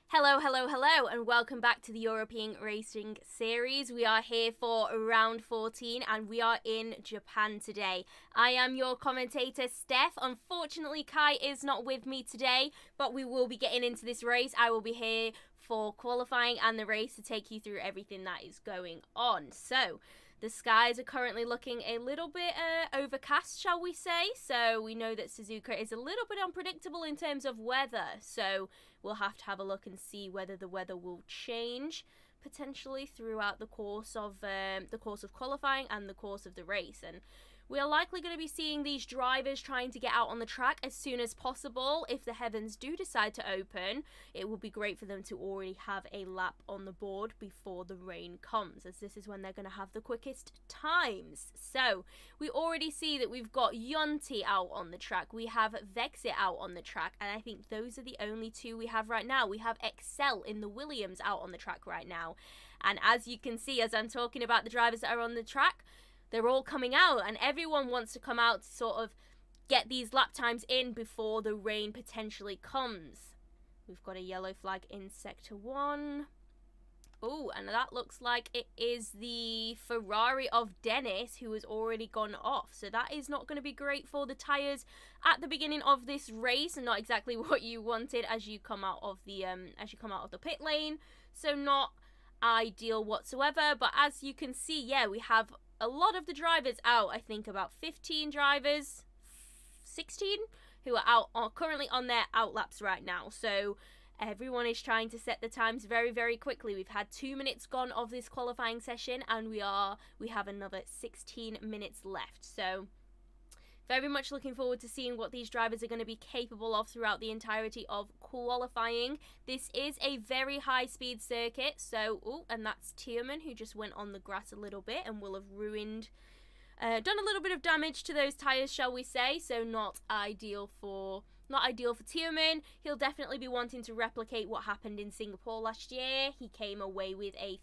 Hello, and welcome back to the European Racing Series. We are here for round 14, and we are in Japan today. I am your commentator, Steph. Unfortunately, Kai is not with me today, but we will be getting into this race. I will be here for qualifying and the race to take you through everything that is going on. So, the skies are currently looking a little bit overcast, shall we say. So we know that Suzuka is a little bit unpredictable in terms of weather. So we'll have to have a look and see whether the weather will change potentially throughout the course of qualifying and the course of the race. And we are likely going to be seeing these drivers trying to get out on the track as soon as possible. If the heavens do decide to open, it will be great for them to already have a lap on the board before the rain comes, as this is when they're going to have the quickest times. So we already see that we've got Yonti out on the track. We have Vexit out on the track, and I think those are the only two we have right now. We have Excel in the Williams out on the track right now. And as you can see, as I'm talking about the drivers that are on the track, they're all coming out, and everyone wants to come out to sort of get these lap times in before the rain potentially comes. We've got a yellow flag in Sector 1. Oh, and that looks like it is the Ferrari of Dennis who has already gone off. So that is not going to be great for the tyres at the beginning of this race, and not exactly what you wanted as you come out of the pit lane. So not ideal whatsoever. But as you can see, yeah, we have a lot of the drivers out. I think about 15 drivers, 16, who are currently on their out laps right now. So everyone is trying to set the times very, very quickly. We've had 2 minutes gone of this qualifying session, and we have another 16 minutes left. So very much looking forward to seeing what these drivers are going to be capable of throughout the entirety of qualifying. This is a very high-speed circuit, so, and that's Tierman, who just went on the grass a little bit and will have ruined, done a little bit of damage to those tyres, shall we say, so not ideal for Tierman. He'll definitely be wanting to replicate what happened in Singapore last year. He came away with a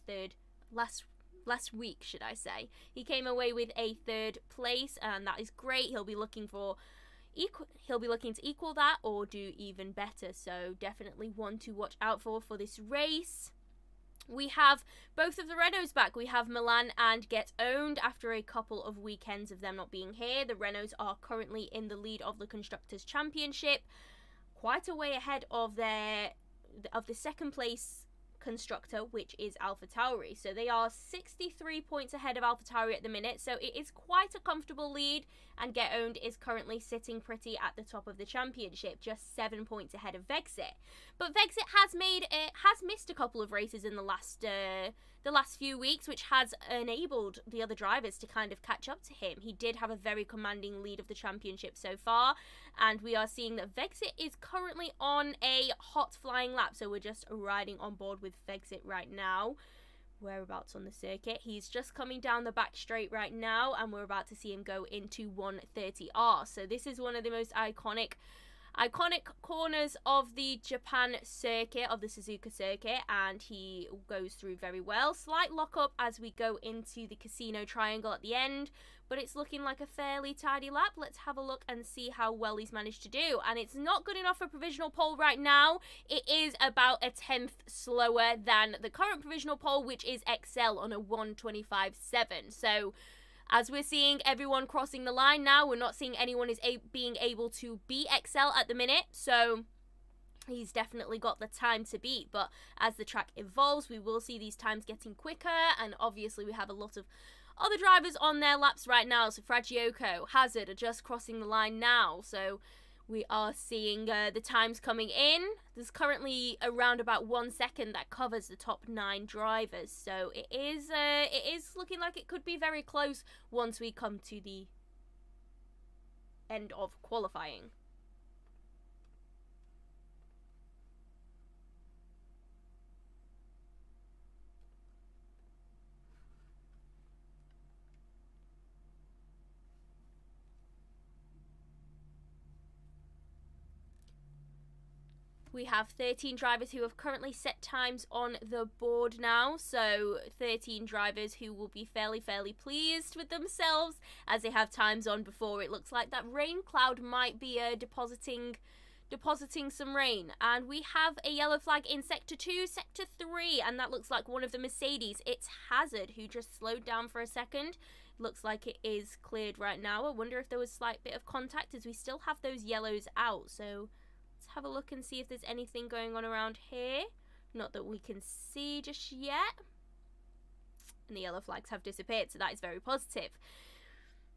last week, should I say. He came away with a third place, and that is great. He'll be looking to equal that or do even better. So definitely one to watch out for this race. We have both of the Renaults back. We have Milan and Get Owned after a couple of weekends of them not being here. The Renaults are currently in the lead of the Constructors' Championship, quite a way ahead of the second place constructor, which is AlphaTauri. So they are 63 points ahead of AlphaTauri at the minute, so it is quite a comfortable lead, and Get Owned is currently sitting pretty at the top of the championship, just 7 points ahead of Vexit. But Vexit has missed a couple of races in the last few weeks, which has enabled the other drivers to kind of catch up to him. He did have a very commanding lead of the championship so far, and we are seeing that Vexit is currently on a hot flying lap, so we're just riding on board with Vexit right now. Whereabouts on the circuit? He's just coming down the back straight right now, and we're about to see him go into 130R. So this is one of the most iconic corners of the Japan circuit, of the Suzuka circuit, and he goes through very well. Slight lockup as we go into the casino triangle at the end, but it's looking like a fairly tidy lap. Let's have a look and see how well he's managed to do. And it's not good enough for provisional pole right now. It is about a 10th slower than the current provisional pole, which is Excel on a 125.7. So as we're seeing everyone crossing the line now, we're not seeing anyone being able to beat Excel at the minute. So he's definitely got the time to beat. But as the track evolves, we will see these times getting quicker. And obviously we have a lot of other drivers on their laps right now. So Fragioko, Hazard are just crossing the line now. So we are seeing the times coming in. There's currently around about 1 second that covers the top 9 drivers. So it is looking like it could be very close once we come to the end of qualifying. We have 13 drivers who have currently set times on the board now, so 13 drivers who will be fairly pleased with themselves as they have times on before it looks like that rain cloud might be depositing depositing some rain. And we have a yellow flag in Sector 2, Sector 3, and that looks like one of the Mercedes. It's Hazard, who just slowed down for a second. Looks like it is cleared right now. I wonder if there was a slight bit of contact, as we still have those yellows out. So let's have a look and see if there's anything going on around here. Not that we can see just yet. And the yellow flags have disappeared, so that is very positive.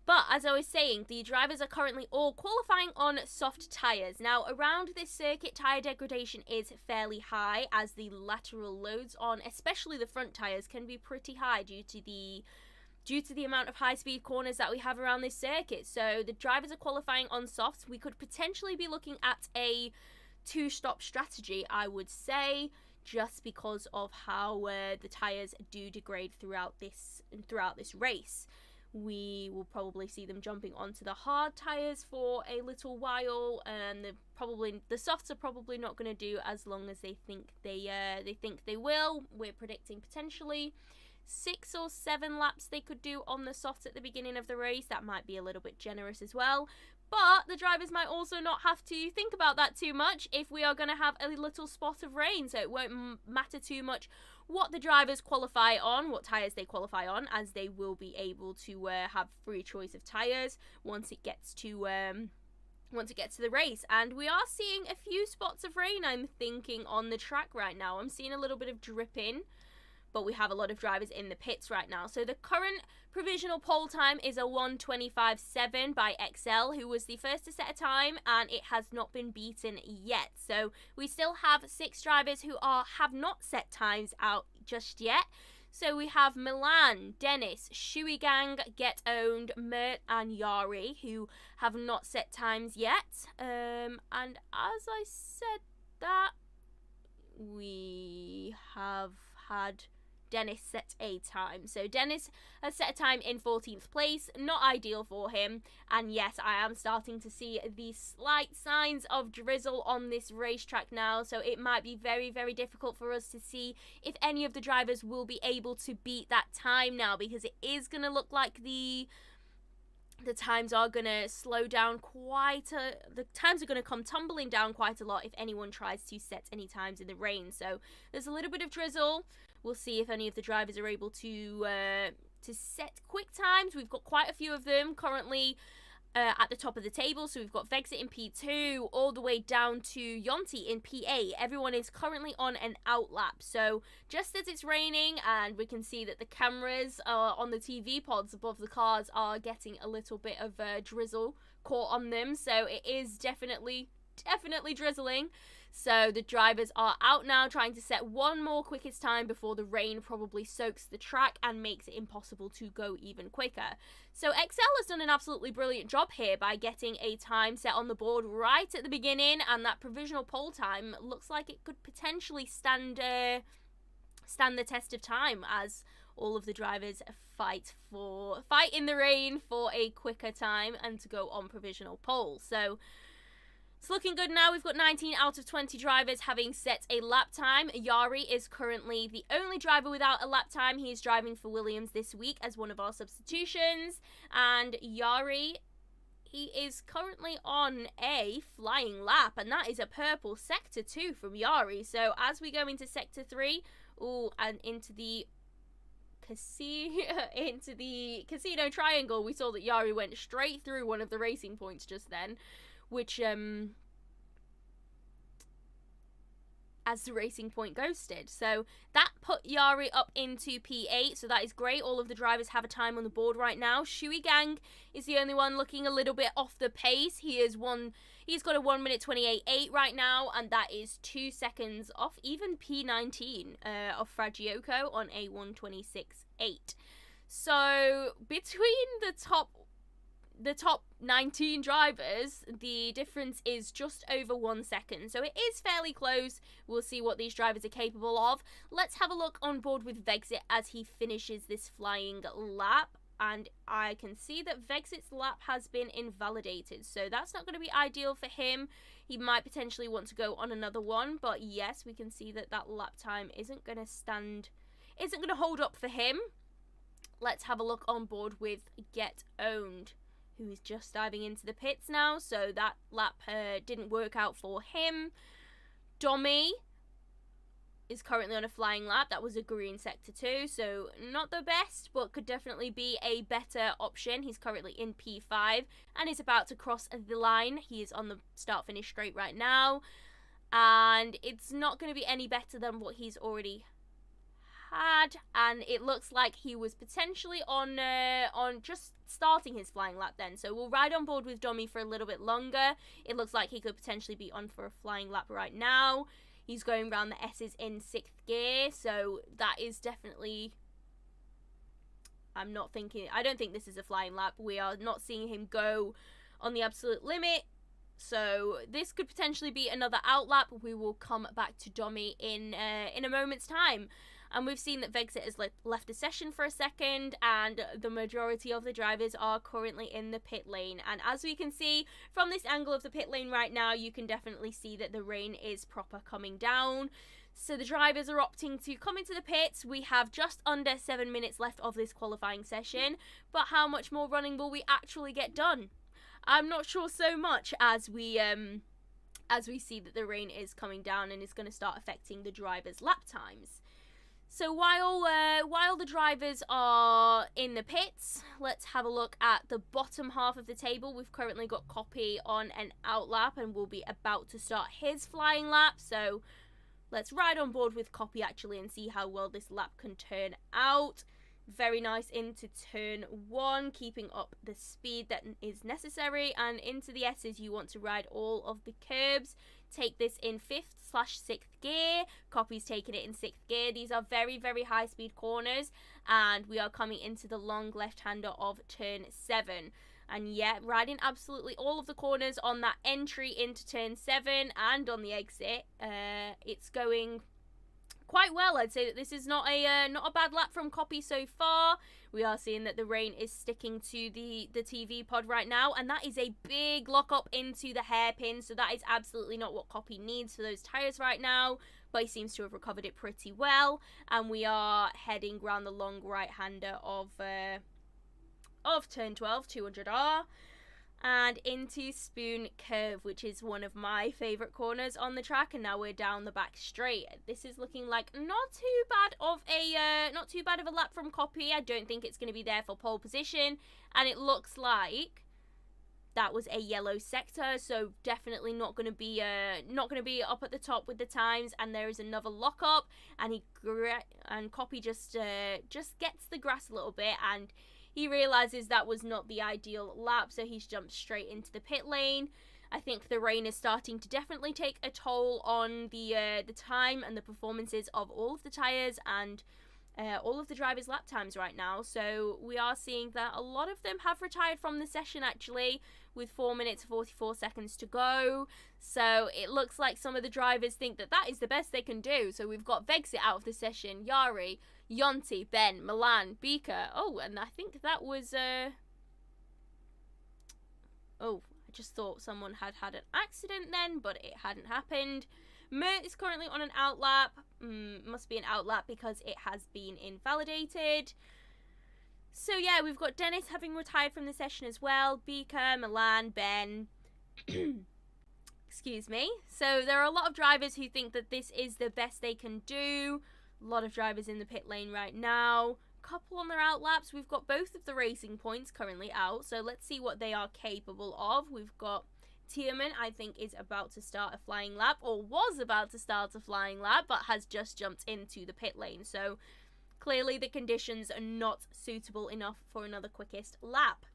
But as I was saying, the drivers are currently all qualifying on soft tyres. Now, around this circuit, tyre degradation is fairly high, as the lateral loads on, especially the front tyres, can be pretty high due to the amount of high-speed corners that we have around this circuit. So the drivers are qualifying on softs. We could potentially be looking at a two-stop strategy, I would say, just because of how the tyres do degrade throughout this race. We will probably see them jumping onto the hard tyres for a little while, and the softs are probably not going to do as long as they think they will. We're predicting potentially 6 or 7 laps they could do on the softs at the beginning of the race. That might be a little bit generous as well, but the drivers might also not have to think about that too much if we are going to have a little spot of rain, so it won't matter too much what the drivers qualify on, what tyres they qualify on, as they will be able to have free choice of tyres once it gets to the race. And we are seeing a few spots of rain, I'm thinking, on the track right now. I'm seeing a little bit of dripping, but we have a lot of drivers in the pits right now. So the current provisional pole time is a 1:25.7 by XL, who was the first to set a time, and it has not been beaten yet. So we still have 6 drivers who have not set times out just yet. So we have Milan, Dennis, Shui Gang, Get Owned, Mert, and Yari, who have not set times yet. And as I said that, we have had Dennis set a time. So Dennis has set a time in 14th place. Not ideal for him. And yes, I am starting to see the slight signs of drizzle on this racetrack now. So it might be very, very difficult for us to see if any of the drivers will be able to beat that time now, because it is going to look like the times are going to slow down the times are going to come tumbling down quite a lot if anyone tries to set any times in the rain. So there's a little bit of drizzle. We'll see if any of the drivers are able to set quick times. We've got quite a few of them currently at the top of the table. So we've got Vexit in P2 all the way down to Yonti in P8. Everyone is currently on an outlap. So just as it's raining, and we can see that the cameras on the TV pods above the cars are getting a little bit of drizzle caught on them. So it is definitely drizzling. So the drivers are out now trying to set one more quickest time before the rain probably soaks the track and makes it impossible to go even quicker. So XL has done an absolutely brilliant job here by getting a time set on the board right at the beginning, and that provisional pole time looks like it could potentially stand the test of time, as all of the drivers fight in the rain for a quicker time and to go on provisional pole. So it's looking good now. We've got 19 out of 20 drivers having set a lap time. Yari is currently the only driver without a lap time. He is driving for Williams this week as one of our substitutions. And Yari, he is currently on a flying lap, and that is a purple Sector 2 from Yari. So as we go into Sector 3, and into the casino triangle, we saw that Yari went straight through one of the racing points just then, which as the racing point ghosted. So that put Yari up into P8, so that is great. All of the drivers have a time on the board right now. Shui Gang is the only one looking a little bit off the pace. He's got a 1:28.8 right now, and that is 2 seconds off even P19 of Fragioko on a 1:26.8. So between the top 19 drivers, the difference is just over 1 second. So it is fairly close. We'll see what these drivers are capable of. Let's have a look on board with Vexit as he finishes this flying lap. And I can see that Vexit's lap has been invalidated. So that's not going to be ideal for him. He might potentially want to go on another one. But yes, we can see that that lap time isn't going to hold up for him. Let's have a look on board with Get Owned, who is just diving into the pits now, so that lap didn't work out for him. Domi is currently on a flying lap. That was a green sector 2, so not the best, but could definitely be a better option. He's currently in P5 and is about to cross the line. He is on the start-finish straight right now, and it's not going to be any better than what he's already had, and it looks like he was potentially on just starting his flying lap then, so we'll ride on board with Domi for a little bit longer. It looks like he could potentially be on for a flying lap right now. He's going around the S's in 6th gear, so that is definitely... I don't think this is a flying lap. We are not seeing him go on the absolute limit, so this could potentially be another outlap. We will come back to Domi in a moment's time. And we've seen that Vexit has left the session for a second, and the majority of the drivers are currently in the pit lane. And as we can see from this angle of the pit lane right now, you can definitely see that the rain is proper coming down. So the drivers are opting to come into the pits. We have just under 7 minutes left of this qualifying session, but how much more running will we actually get done? I'm not sure so much, as we see that the rain is coming down and is going to start affecting the drivers' lap times. So while the drivers are in the pits, let's have a look at the bottom half of the table. We've currently got Copy on an out lap and will be about to start his flying lap. So let's ride on board with Copy actually and see how well this lap can turn out. Very nice into turn 1, keeping up the speed that is necessary, and into the S's you want to ride all of the curbs. Take this in 5th/6th gear. Copy's taking it in 6th gear. These are very, very high speed corners, and we are coming into the long left-hander of turn 7. And yeah, riding absolutely all of the corners on that entry into turn 7 and on the exit. It's going quite well. I'd say that this is not a bad lap from Copy so far. We are seeing that the rain is sticking to the TV pod right now, and that is a big lock up into the hairpin, so that is absolutely not what Copy needs for those tyres right now, but he seems to have recovered it pretty well, and we are heading round the long right-hander of turn 12, 200R, and into Spoon Curve, which is one of my favourite corners on the track, and now we're down the back straight. This is looking like not too bad of a lap from Copy. I don't think it's going to be there for pole position, and it looks like that was a yellow sector, so definitely not going to be up at the top with the times. And there is another lock up, and Copy just gets the grass a little bit, and he realizes that was not the ideal lap, so he's jumped straight into the pit lane. I think the rain is starting to definitely take a toll on the time and the performances of all of the tyres and all of the drivers' lap times right now. So we are seeing that a lot of them have retired from the session actually, with 4 minutes 44 seconds to go. So it looks like some of the drivers think that that is the best they can do. So we've got Vexit out of the session, Yari, Yonti, Ben, Milan, Beaker. Oh, and I think that was oh, I just thought someone had an accident then, but it hadn't happened. Mert is currently on an out lap. Must be an out lap because it has been invalidated. So yeah, we've got Dennis having retired from the session as well. Beaker, Milan, Ben. Excuse me. So there are a lot of drivers who think that this is the best they can do. A lot of drivers in the pit lane right now. Couple on their out laps. We've got both of the Racing Points currently out, so let's see what they are capable of. We've got Tierman, I think, is about to start a flying lap, or was about to start a flying lap, but has just jumped into the pit lane. So clearly the conditions are not suitable enough for another quickest lap.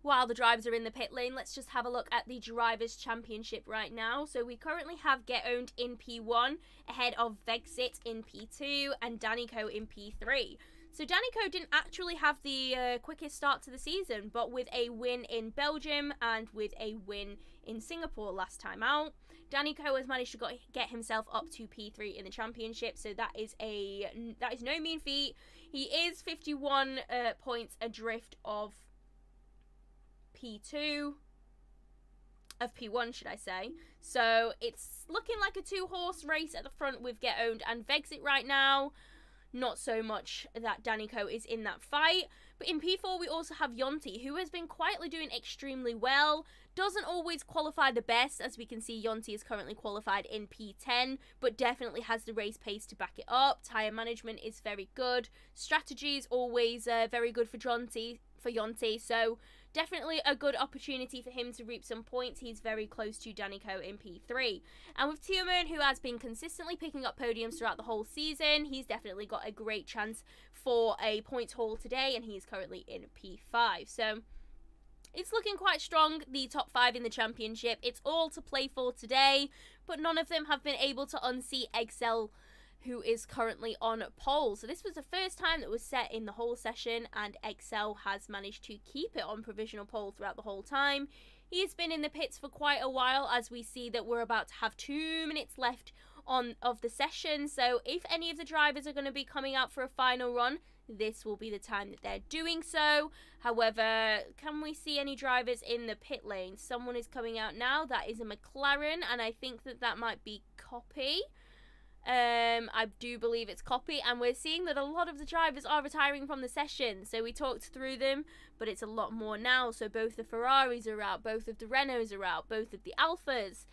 While the drivers are in the pit lane, let's just have a look at the Drivers' Championship right now. So we currently have Get Owned in P1, ahead of Vexit in P2, and Danico in P3. So Danico didn't actually have the quickest start to the season, but with a win in Belgium and with a win in Singapore last time out, Danico has managed to get himself up to P3 in the championship, so that is no mean feat. He is 51 points adrift of P1, should I say. So it's looking like a 2-horse race at the front with Get Owned and Vexit right now. Not so much that Danico is in that fight, But in P4 we also have Yonti, who has been quietly doing extremely well. Doesn't always qualify the best, as we can see Yonti is currently qualified in P10, but definitely has the race pace to back it up. Tyre management is very good. Strategy is always very good for Yonti, so definitely a good opportunity for him to reap some points. He's very close to Danico in P3. And with Tillman, who has been consistently picking up podiums throughout the whole season, he's definitely got a great chance for a points haul today, and he's currently in P5. So it's looking quite strong, the top 5 in the championship. It's all to play for today, but none of them have been able to unseat Excel, who is currently on pole. So this was the first time that was set in the whole session, and Excel has managed to keep it on provisional pole throughout the whole time. He's been in the pits for quite a while, as we see that we're about to have 2 minutes left of the session. So if any of the drivers are going to be coming out for a final run, this will be the time that they're doing so. However, can we see any drivers in the pit lane? Someone is coming out now. That is a McLaren, and I think that might be Copy. I do believe it's Copy, and we're seeing that a lot of the drivers are retiring from the session. So we talked through them, but it's a lot more now. So both the Ferraris are out, both of the Renaults are out, both of the Alphas.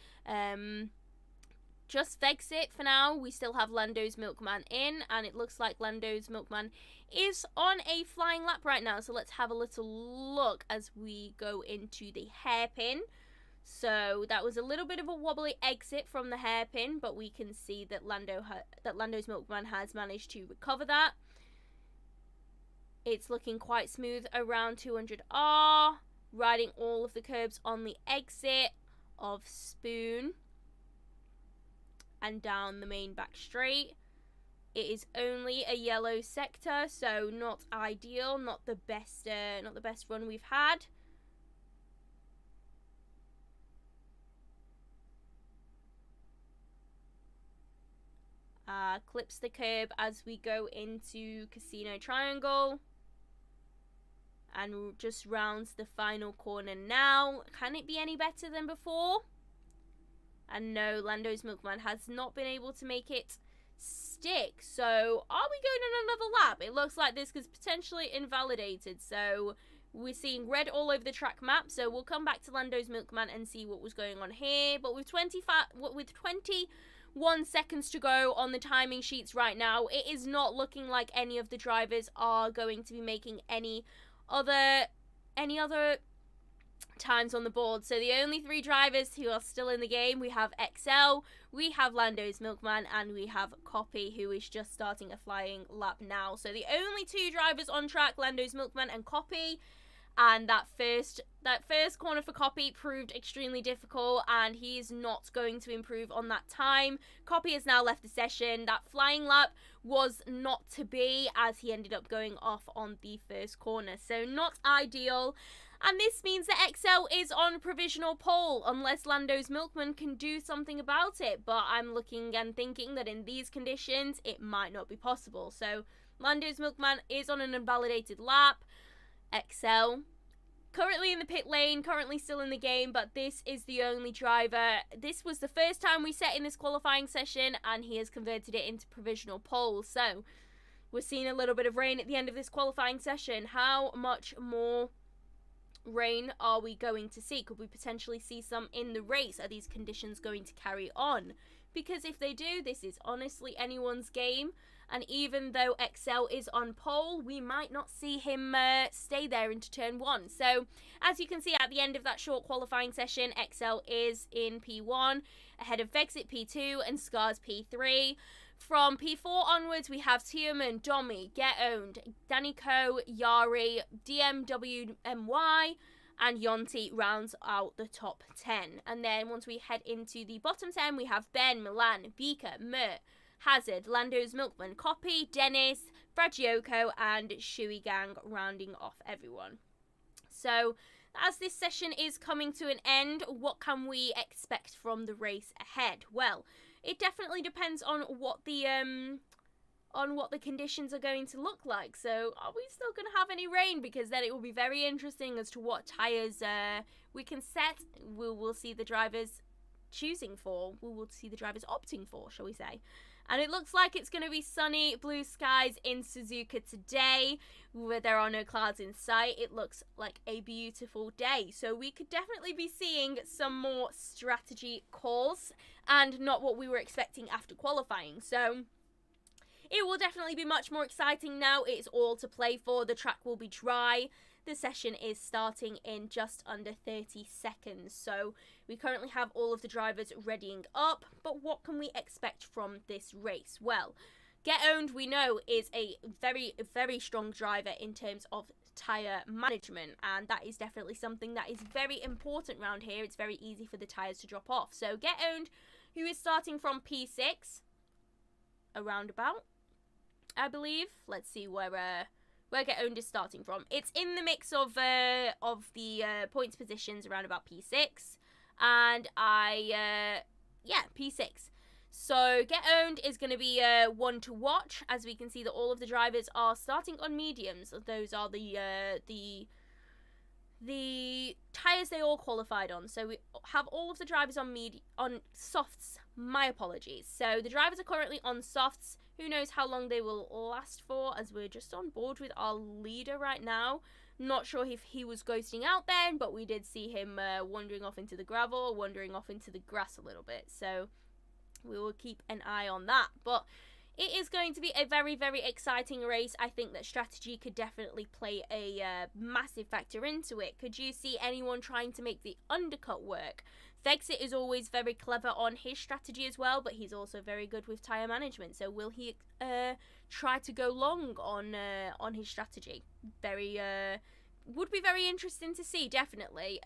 Just Vexit for now. We still have Lando's Milkman in, and it looks like Lando's Milkman is on a flying lap right now. So let's have a little look as we go into the hairpin. So that was a little bit of a wobbly exit from the hairpin, but we can see that Lando's Milkman has managed to recover that. It's looking quite smooth around 200R, riding all of the curbs on the exit of Spoon and down the main back straight. It is only a yellow sector, so not ideal, not the best run we've had. Clips the curb as we go into Casino Triangle, and just rounds the final corner now. Can it be any better than before? And no, Lando's Milkman has not been able to make it stick. So are we going on another lap? It looks like this is potentially invalidated. So we're seeing red all over the track map. So we'll come back to Lando's Milkman and see what was going on here. But with 21 seconds to go on the timing sheets right now, it is not looking like any of the drivers are going to be making any other times on the board. So the only 3 drivers who are still in the game, we have XL, we have Lando's Milkman, and we have Copy, who is just starting a flying lap now. So the only 2 drivers on track, Lando's Milkman and Copy. And that first corner for Copy proved extremely difficult, and he's not going to improve on that time. Copy has now left the session. That flying lap was not to be, as he ended up going off on the first corner. So not ideal. And this means that XL is on provisional pole, unless Lando's Milkman can do something about it. But I'm looking and thinking that in these conditions, it might not be possible. So Lando's Milkman is on an invalidated lap. XL currently in the pit lane, currently still in the game, but this is the only driver. This was the first time we set in this qualifying session, and he has converted it into provisional pole. So we're seeing a little bit of rain at the end of this qualifying session. How much more rain are we going to see? Could we potentially see some in the race? Are these conditions going to carry on? Because if they do, this is honestly anyone's game. And even though XL is on pole, we might not see him stay there into turn 1. So, as you can see at the end of that short qualifying session, XL is in P1, ahead of Vexit P2 and Scars P3. From P4 onwards, we have Tillman, Domi, Get Owned, Danico, Yari, DMWMY, and Yonti rounds out the top 10. And then once we head into the bottom 10, we have Ben, Milan, Vika, Mert, Hazard, Lando's Milkman, Copy, Dennis, Fragioko, and Shui Gang rounding off everyone. So, as this session is coming to an end, what can we expect from the race ahead? Well, it definitely depends on what the conditions are going to look like. So, are we still going to have any rain? Because then it will be very interesting as to what tyres we can set. We will see the drivers choosing for. We will see the drivers opting for, shall we say. And it looks like it's going to be sunny, blue skies in Suzuka today, where there are no clouds in sight. It looks like a beautiful day. So we could definitely be seeing some more strategy calls and not what we were expecting after qualifying. So it will definitely be much more exciting now. It's all to play for. The track will be dry. The session is starting in just under 30 seconds. So we currently have all of the drivers readying up. But what can we expect from this race? Well, Get Owned, we know, is a very, very strong driver in terms of tyre management. And that is definitely something that is very important around here. It's very easy for the tyres to drop off. So Get Owned, who is starting from P6, around about, I believe. Let's see where Get Owned is starting from. It's in the mix of the points positions around about P6, and P6. So Get Owned is going to be one to watch, as we can see that all of the drivers are starting on mediums. Those are the tyres they all qualified on. So we have all of the drivers on softs. My apologies. So the drivers are currently on softs. Who knows how long they will last for, as we're just on board with our leader right now. Not sure if he was ghosting out then, but we did see him wandering off into the gravel, wandering off into the grass a little bit. So we will keep an eye on that. But it is going to be a very, very exciting race. I think that strategy could definitely play a massive factor into it. Could you see anyone trying to make the undercut work? Vexit is always very clever on his strategy as well, but he's also very good with tyre management. So will he try to go long on his strategy? Would be very interesting to see, definitely.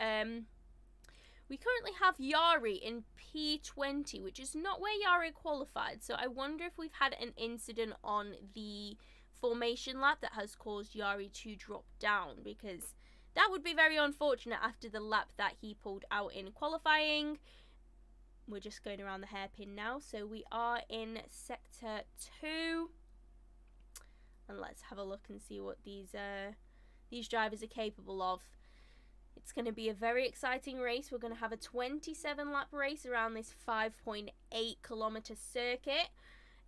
We currently have Yari in P20, which is not where Yari qualified. So I wonder if we've had an incident on the formation lap that has caused Yari to drop down, because that would be very unfortunate after the lap that he pulled out in qualifying. We're just going around the hairpin now. So we are in Sector 2. And let's have a look and see what these drivers are capable of. It's going to be a very exciting race. We're going to have a 27 lap race around this 5.8 kilometer circuit.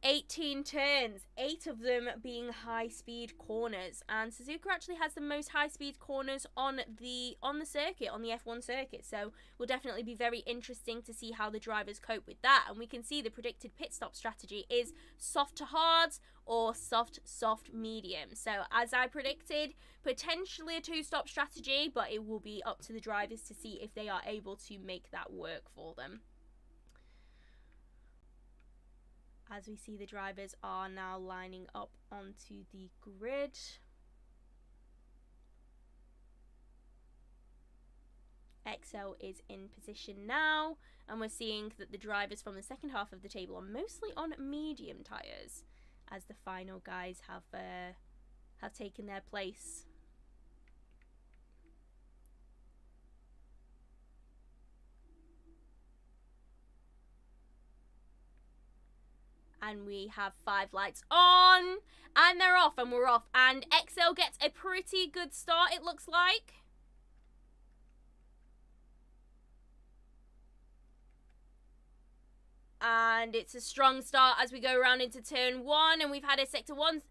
18 turns, 8 of them being high-speed corners, and Suzuka actually has the most high-speed corners on the circuit, on the F1 circuit, so will definitely be very interesting to see how the drivers cope with that. And we can see the predicted pit stop strategy is soft to hards or soft medium. So as I predicted, potentially a 2-stop strategy, but it will be up to the drivers to see if they are able to make that work for them. As we see, the drivers are now lining up onto the grid. XL is in position now, and we're seeing that the drivers from the second half of the table are mostly on medium tyres, as the final guys have taken their place. And we have 5 lights on, and they're off, and we're off. And XL gets a pretty good start, it looks like. And it's a strong start as we go around into turn 1, and we've had a sector 1.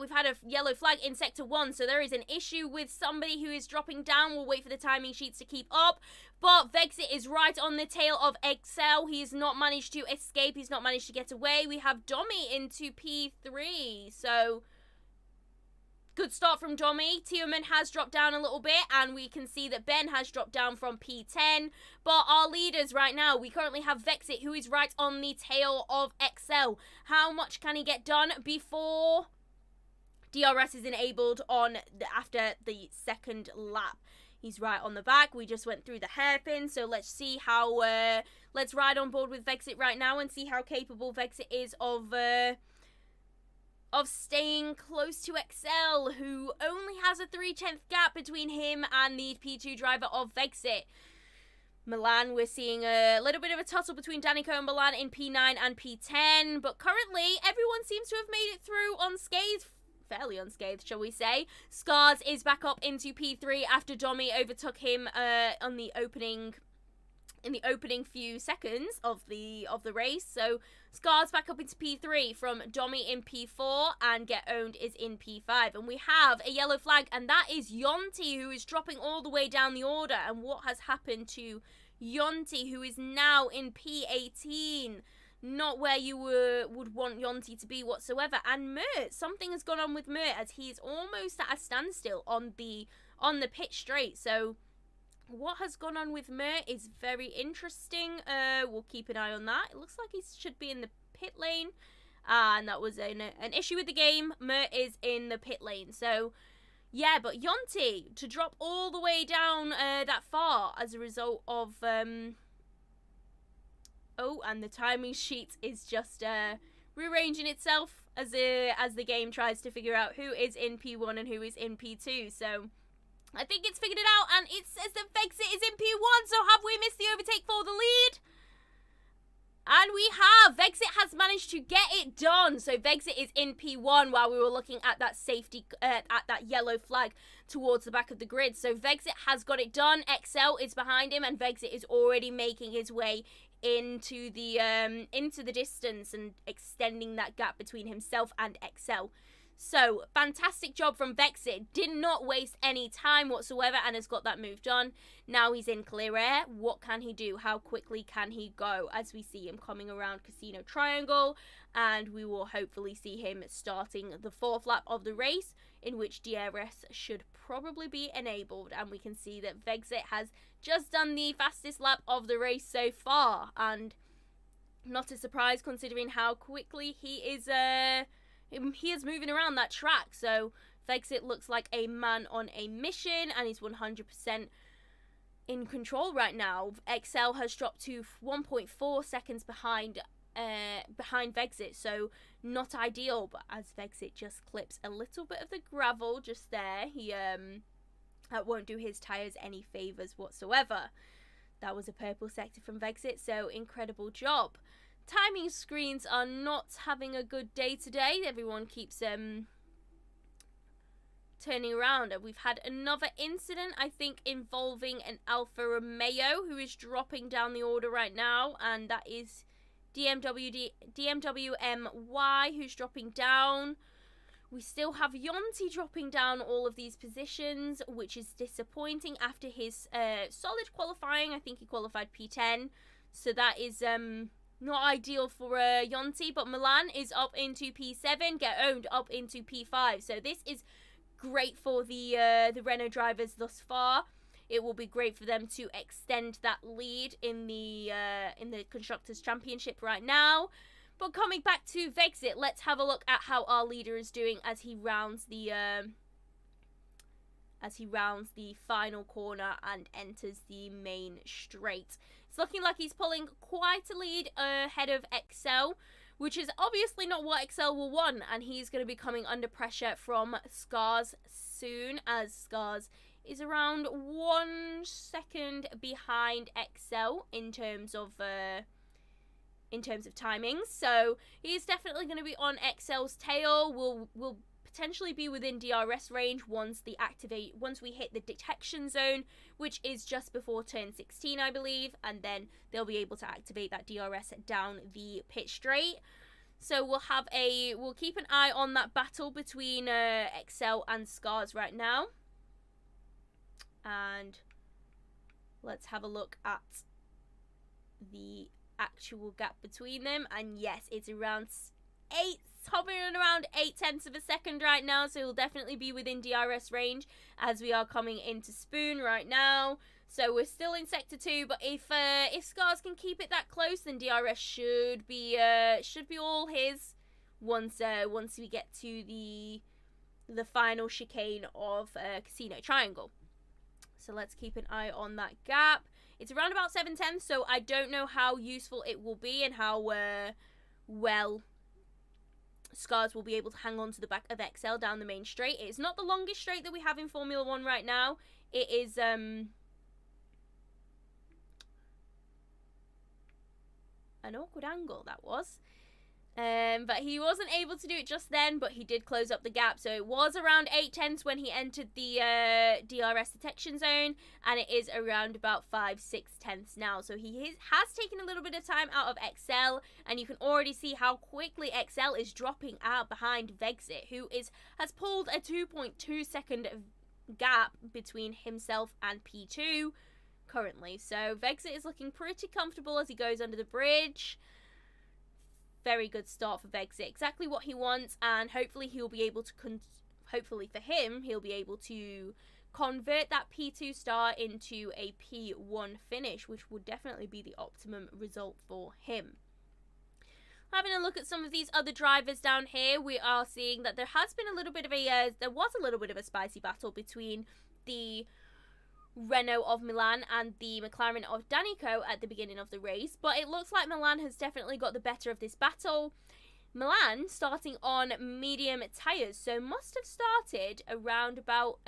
We've had a yellow flag in sector 1, so there is an issue with somebody who is dropping down. We'll wait for the timing sheets to keep up. But Vexit is right on the tail of XL. He's not managed to escape. He's not managed to get away. We have Domi into P3. So, good start from Domi. Tiemann has dropped down a little bit, and we can see that Ben has dropped down from P10. But our leaders right now, we currently have Vexit, who is right on the tail of XL. How much can he get done before DRS is enabled after the second lap? He's right on the back. We just went through the hairpin, so let's see how let's ride on board with Vexit right now and see how capable Vexit is of staying close to XL, who only has a 3/10 gap between him and the P2 driver of Vexit. Milan, we're seeing a little bit of a tussle between Danico and Milan in P9 and P10, but currently everyone seems to have made it through unscathed. Fairly unscathed, shall we say. Scars is back up into P3 after Domi overtook him on the opening in the opening few seconds of the race. So Scars back up into P3 from Domi in P4, and Get Owned is in P5. And we have a yellow flag, and that is Yonti, who is dropping all the way down the order. And what has happened to Yonti, who is now in P18? Not where you would want Yonti to be whatsoever. And Mert, something has gone on with Mert, as he's almost at a standstill on the pit straight. So what has gone on with Mert is very interesting. We'll keep an eye on that. It looks like he should be in the pit lane. And that was an issue with the game. Mert is in the pit lane. So, yeah, but Yonti, to drop all the way down that far as a result of... Oh, and the timing sheet is just rearranging itself as the game tries to figure out who is in P1 and who is in P2. So... I think it's figured it out, and it says that Vexit is in P1, so have we missed the overtake for the lead? And we have. Vexit has managed to get it done. So Vexit is in P1 while we were looking at that safety, at that yellow flag towards the back of the grid. So Vexit has got it done. XL is behind him, and Vexit is already making his way into the distance and extending that gap between himself and XL. So, fantastic job from Vexit. Did not waste any time whatsoever and has got that move done. Now he's in clear air. What can he do? How quickly can he go? As we see him coming around Casino Triangle. And we will hopefully see him starting the 4th lap of the race, in which DRS should probably be enabled. And we can see that Vexit has just done the fastest lap of the race so far. And not a surprise considering how quickly he is moving around that track. So Vexit looks like a man on a mission, and he's 100% in control right now. XL has dropped to 1.4 seconds behind Vexit, so not ideal. But as Vexit just clips a little bit of the gravel just there, he that won't do his tyres any favours whatsoever. That was a purple sector from Vexit, so incredible job. Timing screens are not having a good day today. Everyone keeps turning around. And we've had another incident, I think, involving an Alfa Romeo who is dropping down the order right now. And that is DMWMY who's dropping down. We still have Yonti dropping down all of these positions, which is disappointing after his solid qualifying. I think he qualified P10. So that is... not ideal for Yonti, but Milan is up into P7, Get Owned up into P5. So this is great for the Renault drivers thus far. It will be great for them to extend that lead in the Constructors' Championship right now. But coming back to Vexit, let's have a look at how our leader is doing as he rounds the final corner and enters the main straight. It's looking like he's pulling quite a lead ahead of XL, which is obviously not what XL will want, and he's going to be coming under pressure from Scars soon, as Scars is around 1 second behind XL in terms of timings. So he's definitely going to be on XL's tail. We'll potentially be within DRS range once we hit the detection zone, which is just before turn 16, I believe, and then they'll be able to activate that DRS down the pit straight. So we'll keep an eye on that battle between XL and Scars right now, and let's have a look at the actual gap between them. And yes, it's around hovering around 0.8 of a second right now, so he'll definitely be within DRS range as we are coming into Spoon right now. So we're still in Sector 2, but if Scars can keep it that close, then DRS should be all his once we get to the final chicane of Casino Triangle. So let's keep an eye on that gap. It's around about 0.7, so I don't know how useful it will be and how well Scars will be able to hang on to the back of XL down the main straight. It's not the longest straight that we have in Formula 1 right now. It is an awkward angle, that was. But he wasn't able to do it just then, but he did close up the gap. So it was around 8/10 when he entered the DRS detection zone, and it is around about 5/6 now. So he has taken a little bit of time out of Excel, and you can already see how quickly Excel is dropping out behind Vexit, who has pulled a 2.2 second gap between himself and P2 currently. So Vexit is looking pretty comfortable as he goes under the bridge. Very good start for Vexit, exactly what he wants, and hopefully he'll be able to hopefully for him he'll be able to convert that P2 start into a P1 finish, which would definitely be the optimum result for him. Having a look at some of these other drivers down here, we are seeing that there was a little bit of a spicy battle between the Renault of Milan and the McLaren of Danico at the beginning of the race, but it looks like Milan has definitely got the better of this battle. Milan starting on medium tyres, so must have started around about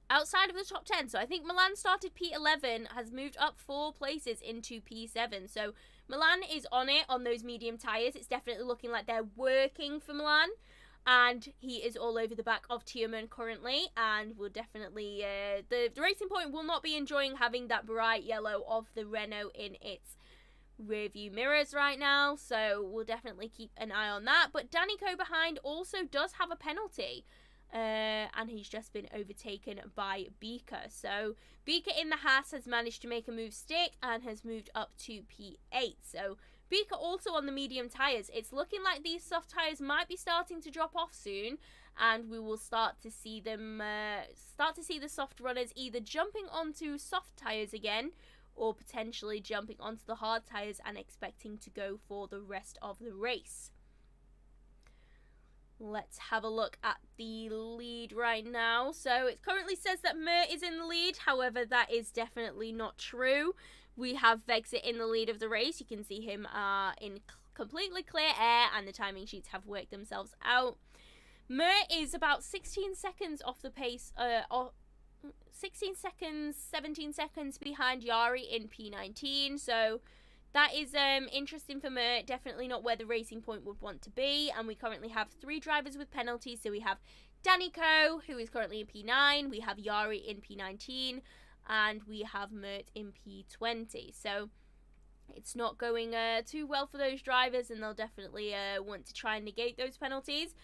outside of the top 10. So I think Milan started P11, has moved up 4 places into P7. So Milan is on it on those medium tyres. It's definitely looking like they're working for Milan. And he is all over the back of Tierman currently, and will definitely, the Racing Point will not be enjoying having that bright yellow of the Renault in its rear view mirrors right now, so we'll definitely keep an eye on that. But Danico behind also does have a penalty, and he's just been overtaken by Beaker. So Beaker in the Haas has managed to make a move stick and has moved up to P8, so Beaker also on the medium tyres. It's looking like these soft tyres might be starting to drop off soon, and we will start to see them, the soft runners either jumping onto soft tyres again, or potentially jumping onto the hard tyres and expecting to go for the rest of the race. Let's have a look at the lead right now. So it currently says that Mert is in the lead, however that is definitely not true. We have Vexit in the lead of the race. You can see him in completely clear air, and the timing sheets have worked themselves out. Mert is about 16 seconds off the pace, 16 seconds, 17 seconds behind Yari in P19. So that is interesting for Mert. Definitely not where the Racing Point would want to be. And we currently have 3 drivers with penalties. So we have Danico, who is currently in P9. We have Yari in P19. And we have Mert in P20. So it's not going too well for those drivers, and they'll definitely want to try and negate those penalties.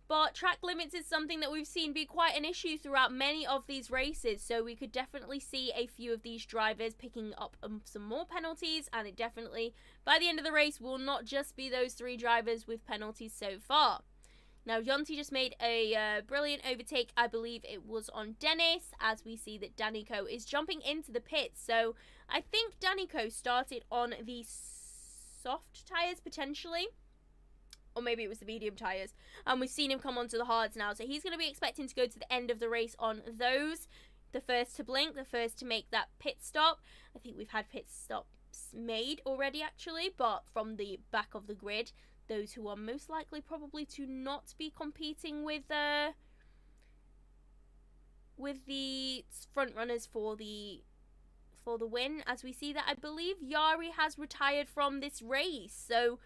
But track limits is something that we've seen be quite an issue throughout many of these races, so we could definitely see a few of these drivers picking up some more penalties, and it definitely, by the end of the race, will not just be those 3 drivers with penalties so far. Now, Jonty just made a brilliant overtake. I believe it was on Dennis, as we see that Danico is jumping into the pits. So I think Danico started on the soft tyres, potentially. Or maybe it was the medium tyres. And we've seen him come onto the hards now. So he's going to be expecting to go to the end of the race on those. The first to blink, the first to make that pit stop. I think we've had pit stops made already, actually. But from the back of the grid, those who are most likely probably to not be competing with the front runners for the win, as we see that I believe Yari has retired from this race. So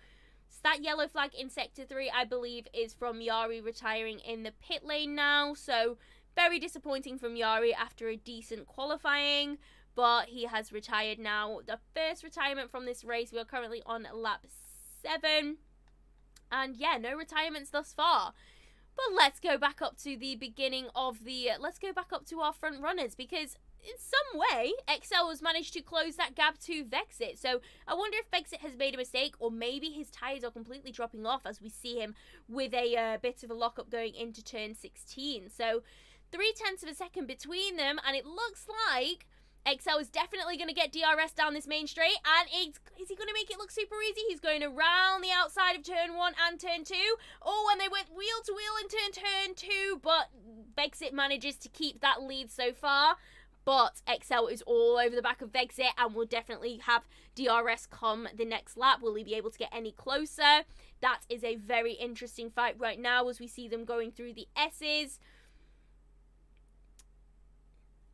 that yellow flag in sector 3 I believe is from Yari retiring in the pit lane now. So very disappointing from Yari after a decent qualifying, but he has retired now. The first retirement from this race. We are currently on lap 7. And yeah, no retirements thus far. But let's go back up to the beginning of the... let's go back up to our front runners, because in some way, Excel has managed to close that gap to Vexit. So I wonder if Vexit has made a mistake, or maybe his tyres are completely dropping off as we see him with a bit of a lockup going into turn 16. So 0.3 of a second between them, and it looks like Excel is definitely going to get DRS down this main straight, and is he going to make it look super easy? He's going around the outside of turn 1 and turn 2. Oh, and they went wheel to wheel in turn 2, but Vexit manages to keep that lead so far. But Excel is all over the back of Vexit, and will definitely have DRS come the next lap. Will he be able to get any closer? That is a very interesting fight right now as we see them going through the S's.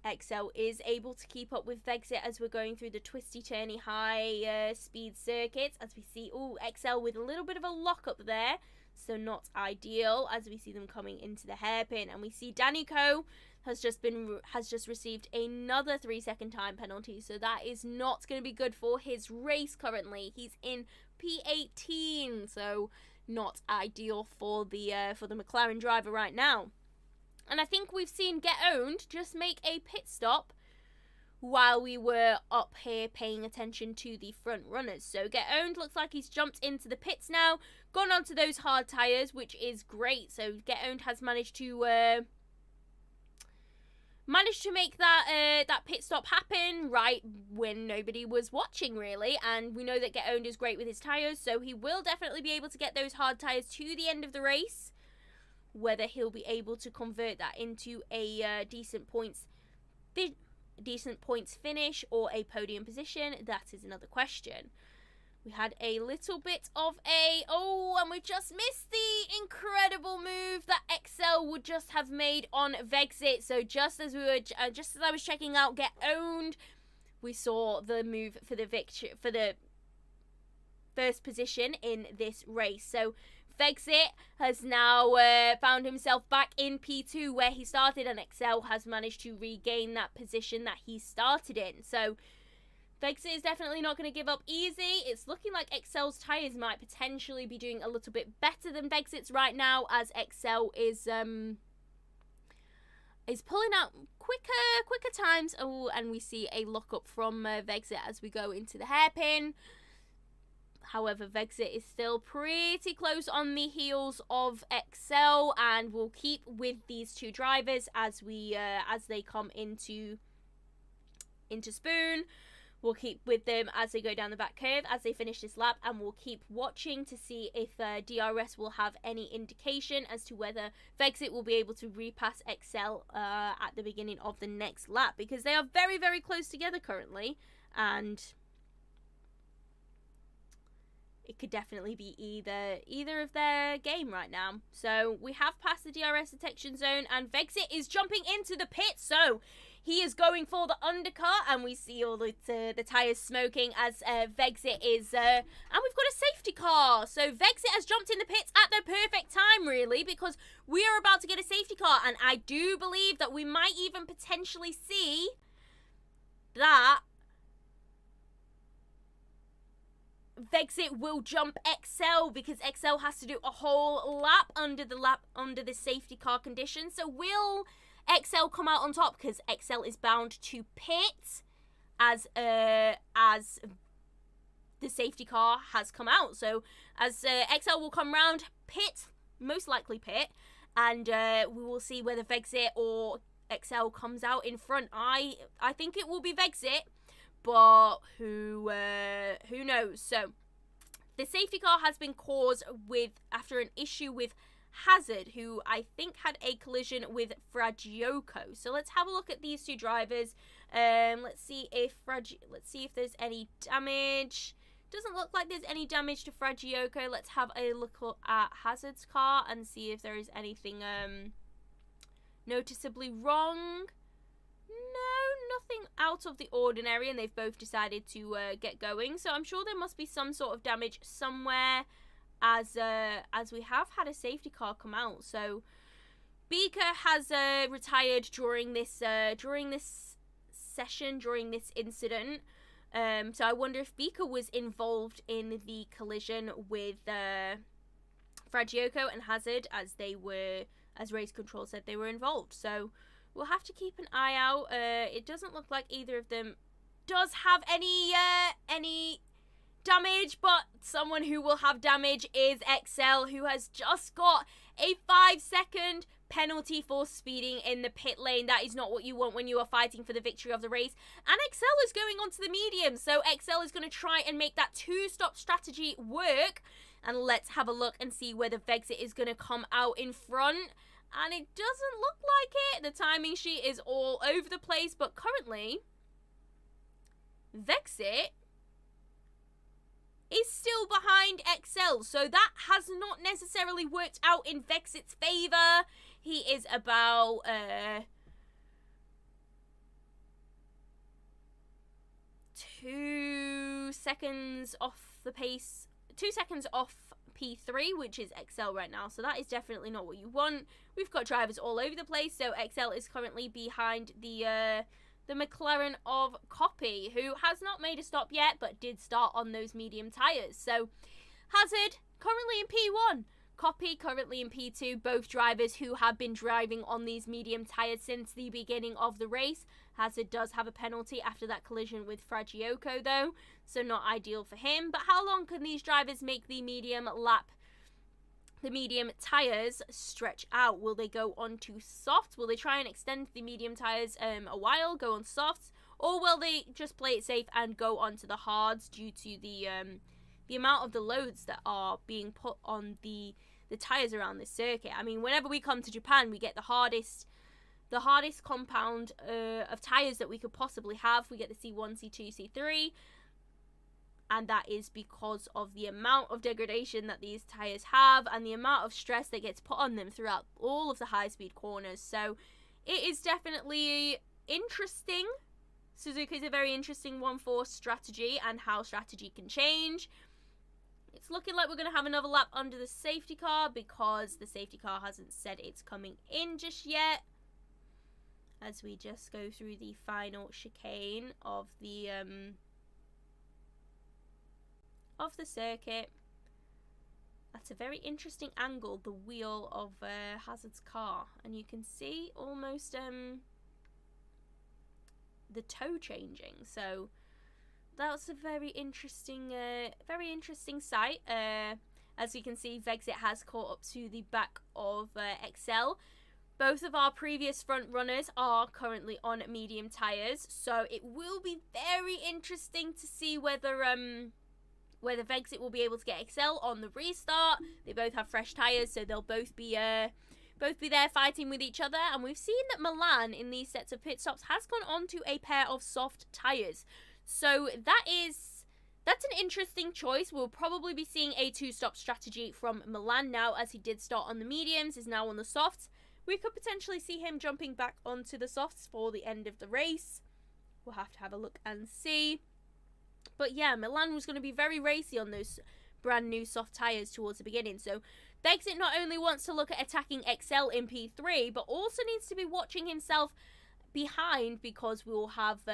XL is able to keep up with Vexit as we're going through the twisty turny high speed circuits, as we see XL with a little bit of a lock up there, so not ideal as we see them coming into the hairpin. And we see Danico has just received another 3-second time penalty, so that is not going to be good for his race currently. He's in P18, so not ideal for the McLaren driver right now. And I think we've seen Get Owned just make a pit stop while we were up here paying attention to the front runners. So Get Owned looks like he's jumped into the pits now, gone onto those hard tyres, which is great. So Get Owned has managed to make that pit stop happen right when nobody was watching, really. And we know that Get Owned is great with his tyres, so he will definitely be able to get those hard tyres to the end of the race. Whether he'll be able to convert that into a decent points finish or a podium position, that is another question. We had a little bit of and we just missed the incredible move that XL would just have made on Vexit. So just as I was checking out Get Owned, we saw the move for the victory, for the first position in this race. So Vexit has now found himself back in P2 where he started, and XL has managed to regain that position that he started in. So Vexit is definitely not going to give up easy. It's looking like XL's tyres might potentially be doing a little bit better than Vexit's right now, as XL is pulling out quicker times. And we see a lock up from Vexit as we go into the hairpin. However, Vexit is still pretty close on the heels of XL, and will keep with these two drivers as they come into Spoon. We'll keep with them as they go down the back curve, as they finish this lap, and we'll keep watching to see if DRS will have any indication as to whether Vexit will be able to repass XL at the beginning of the next lap, because they are very, very close together currently, and it could definitely be either of their game right now. So we have passed the DRS detection zone, and Vexit is jumping into the pit. So he is going for the undercut, and we see all the tyres smoking as Vexit is... and we've got a safety car. So Vexit has jumped in the pits at the perfect time, really, because we are about to get a safety car. And I do believe that we might even potentially see that Vexit will jump XL, because XL has to do a whole lap under the safety car condition. So will XL come out on top, because XL is bound to pit as the safety car has come out. So as XL will come round, pit, most likely pit, and we will see whether Vexit or XL comes out in front. I think it will be Vexit, but who knows? So the safety car has been caused after an issue with Hazard, who I think had a collision with Fragioko. So let's have a look at these two drivers. Let's see if there's any damage. Doesn't look like there's any damage to Fragioko. Let's have a look at Hazard's car and see if there is anything noticeably wrong. No, nothing out of the ordinary, and they've both decided to get going. So I'm sure there must be some sort of damage somewhere, as we have had a safety car come out. So Beaker has retired during this incident. So I wonder if Beaker was involved in the collision with Fragioko and Hazard, as race control said they were involved. So we'll have to keep an eye out. It doesn't look like either of them does have any damage, but someone who will have damage is XL, who has just got a 5-second penalty for speeding in the pit lane. That is not what you want when you are fighting for the victory of the race. And XL is going on to the medium, so XL is going to try and make that 2-stop strategy work. And let's have a look and see whether Vexit is going to come out in front. And it doesn't look like it. The timing sheet is all over the place, but currently Vexit is still behind XL, so that has not necessarily worked out in Vexit's favour. He is about seconds off the pace, 2 seconds off P3, which is Excel right now, so that is definitely not what you want. We've got drivers all over the place, so Excel is currently behind the McLaren of Copy, who has not made a stop yet, but did start on those medium tyres. So Hazard currently in P1, Copy currently in P2, both drivers who have been driving on these medium tyres since the beginning of the race. Hazard does have a penalty after that collision with Fragioko though, so not ideal for him. But how long can these drivers make the medium tyres stretch out? Will they go on to softs? Will they try and extend the medium tyres a while, go on softs? Or will they just play it safe and go on to the hards due to the amount of the loads that are being put on the tyres around this circuit? I mean, whenever we come to Japan, we get the hardest compound of tyres that we could possibly have. We get the C1, C2, C3. And that is because of the amount of degradation that these tyres have and the amount of stress that gets put on them throughout all of the high-speed corners. So it is definitely interesting. Suzuka is a very interesting one for strategy and how strategy can change. It's looking like we're going to have another lap under the safety car because the safety car hasn't said it's coming in just yet. As we just go through the final chicane of the circuit. That's a very interesting angle, the wheel of Hazard's car, and you can see almost the toe changing. So that's a very interesting sight. As we can see, Vexit has caught up to the back of Excel. Both of our previous front runners are currently on medium tyres, so it will be very interesting to see whether Vexit will be able to get Excel on the restart. They both have fresh tyres, so they'll both be there fighting with each other. And we've seen that Milan in these sets of pit stops has gone on to a pair of soft tyres, so that's an interesting choice. We'll probably be seeing a two-stop strategy from Milan now, as he did start on the mediums, is now on the softs. We could potentially see him jumping back onto the softs for the end of the race. We'll have to have a look and see. But yeah, Milan was going to be very racy on those brand new soft tyres towards the beginning. So Vexit not only wants to look at attacking Excel in P3, but also needs to be watching himself behind, because we'll have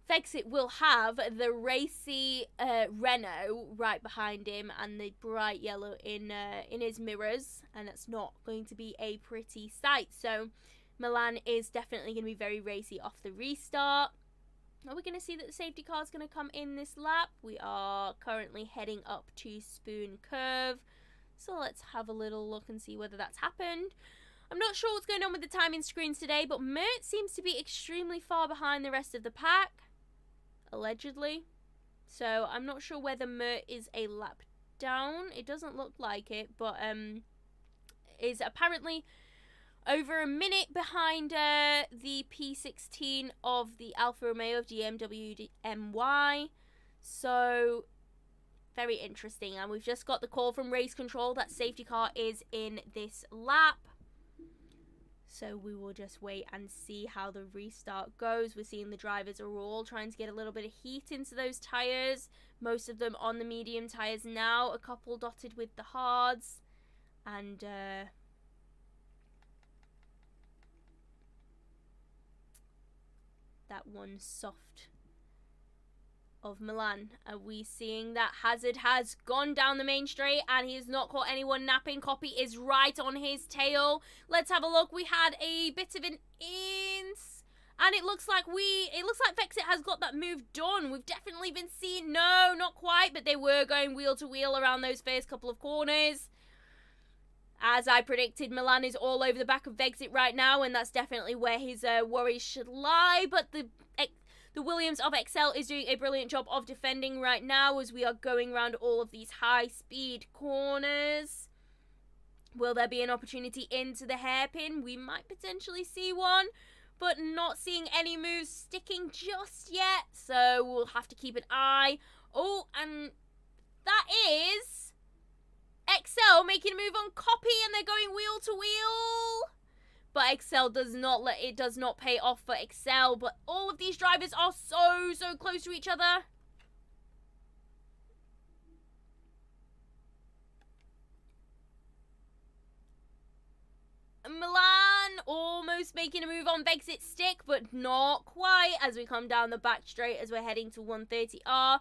Vexit will have the racy Renault right behind him and the bright yellow in his mirrors, and that's not going to be a pretty sight. So Milan is definitely going to be very racy off the restart. Are we going to see that the safety car is going to come in this lap? We are currently heading up to Spoon Curve, so let's have a little look and see whether that's happened. I'm not sure what's going on with the timing screens today, but Mert seems to be extremely far behind the rest of the pack, allegedly. So I'm not sure whether Mert is a lap down. It doesn't look like it, but is apparently over a minute behind the P16 of the Alfa Romeo of GMW MY. So very interesting. And we've just got the call from race control that safety car is in this lap. So we will just wait and see how the restart goes. We're seeing the drivers are all trying to get a little bit of heat into those tyres. Most of them on the medium tyres now. A couple dotted with the hards. And that one soft of Milan. Are we seeing that Hazard has gone down the main straight and he has not caught anyone napping? Copy is right on his tail. Let's have a look. We had a bit of an ins, and it looks like Vexit has got that move done. We've definitely been seeing, no, not quite, but they were going wheel to wheel around those first couple of corners. As I predicted, Milan is all over the back of Vexit right now, and that's definitely where his worries should lie. But the Williams of Excel is doing a brilliant job of defending right now as we are going around all of these high-speed corners. Will there be an opportunity into the hairpin? We might potentially see one, but not seeing any moves sticking just yet. So we'll have to keep an eye. Oh, and that is Excel making a move on Copy, and they're going wheel to wheel. But Excel does not pay off for Excel. But all of these drivers are so close to each other. Milan almost making a move on Vexit's stick, but not quite as we come down the back straight as we're heading to 130R.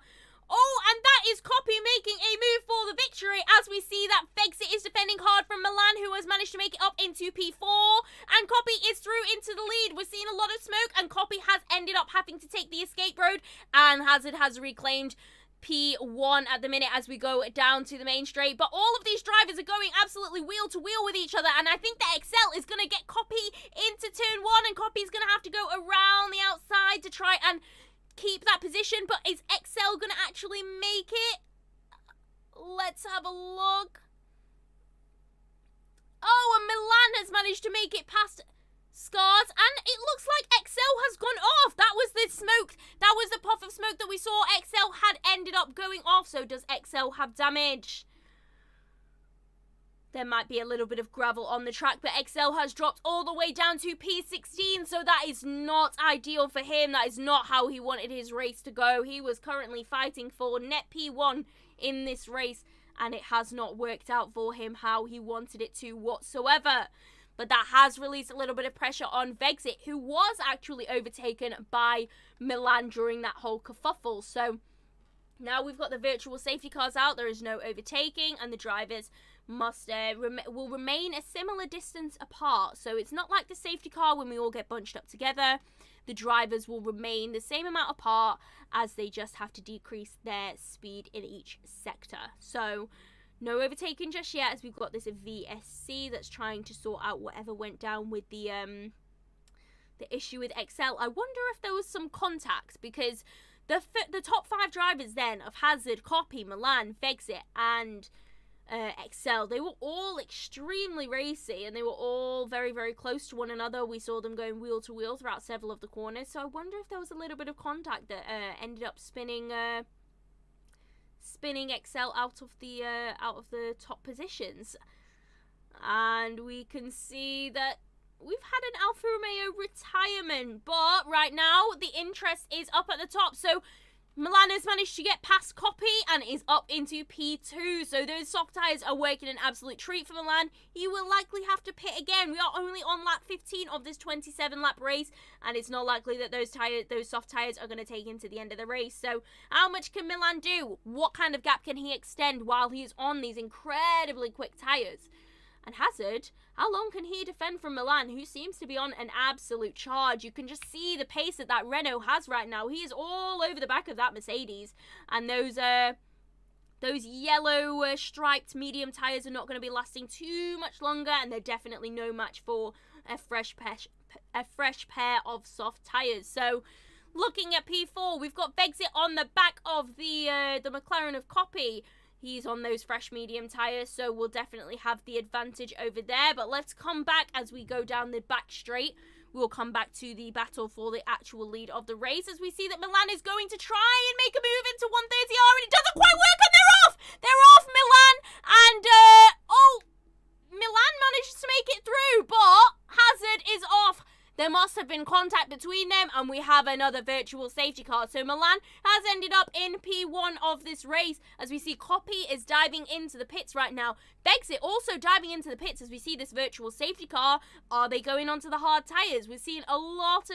Oh, and that is Copy making a move for the victory as we see that Vexit is defending hard from Milan, who has managed to make it up into P4. And Copy is through into the lead. We're seeing a lot of smoke, and Copy has ended up having to take the escape road, and Hazard has reclaimed P1 at the minute as we go down to the main straight. But all of these drivers are going absolutely wheel to wheel with each other, and I think that Excel is going to get Copy into turn 1, and Copy's going to have to go around the outside to try and keep that position. But is Excel going to actually make it? Let's have a look. Oh, and Milan has managed to make it past Scars, and it looks like Excel has gone off. That was the smoke, that was the puff of smoke that we saw. Excel had ended up going off. So does Excel have damage? There might be a little bit of gravel on the track, but Excel has dropped all the way down to P16, so that is not ideal for him. That is not how he wanted his race to go. He was currently fighting for net P1 in this race, and it has not worked out for him how he wanted it to whatsoever. But that has released a little bit of pressure on Vexit, who was actually overtaken by Milan during that whole kerfuffle. So now we've got the virtual safety cars out. There is no overtaking, and the drivers must will remain a similar distance apart. So it's not like the safety car when we all get bunched up together. The drivers will remain the same amount apart, as they just have to decrease their speed in each sector. So no overtaking just yet, as we've got this VSC that's trying to sort out whatever went down with the issue with Excel. I wonder if there was some contact, because the top 5 drivers then of Hazard, Copy, Milan, Vexit, and Excel, they were all extremely racy, and they were all very, very close to one another. We saw them going wheel to wheel throughout several of the corners. So I wonder if there was a little bit of contact that ended up spinning Excel out of the top positions. And we can see that we've had an Alfa Romeo retirement, but right now the interest is up at the top. So Milan has managed to get past Copy and is up into P2. So those soft tyres are working an absolute treat for Milan. He will likely have to pit again. We are only on lap 15 of this 27 lap race, and it's not likely that those soft tyres are going to take him to the end of the race. So how much can Milan do? What kind of gap can he extend while he's on these incredibly quick tyres? And Hazard, how long can he defend from Milan, who seems to be on an absolute charge? You can just see the pace that Renault has right now. He is all over the back of that Mercedes. And those yellow striped medium tyres are not going to be lasting too much longer. And they're definitely no match for a fresh pair of soft tyres. So looking at P4, we've got Vexit on the back of the McLaren of Copy. He's on those fresh medium tyres, so we'll definitely have the advantage over there. But let's come back as we go down the back straight. We'll come back to the battle for the actual lead of the race, as we see that Milan is going to try and make a move into 130R, and it doesn't quite work, and they're off! They're off, Milan! And, Milan manages to make it through, but Hazard is off. There must have been contact between them, and we have another virtual safety car. So Milan has ended up in P1 of this race, as we see Copy is diving into the pits right now. Vexit also diving into the pits as we see this virtual safety car. Are they going onto the hard tyres? We're seeing a lot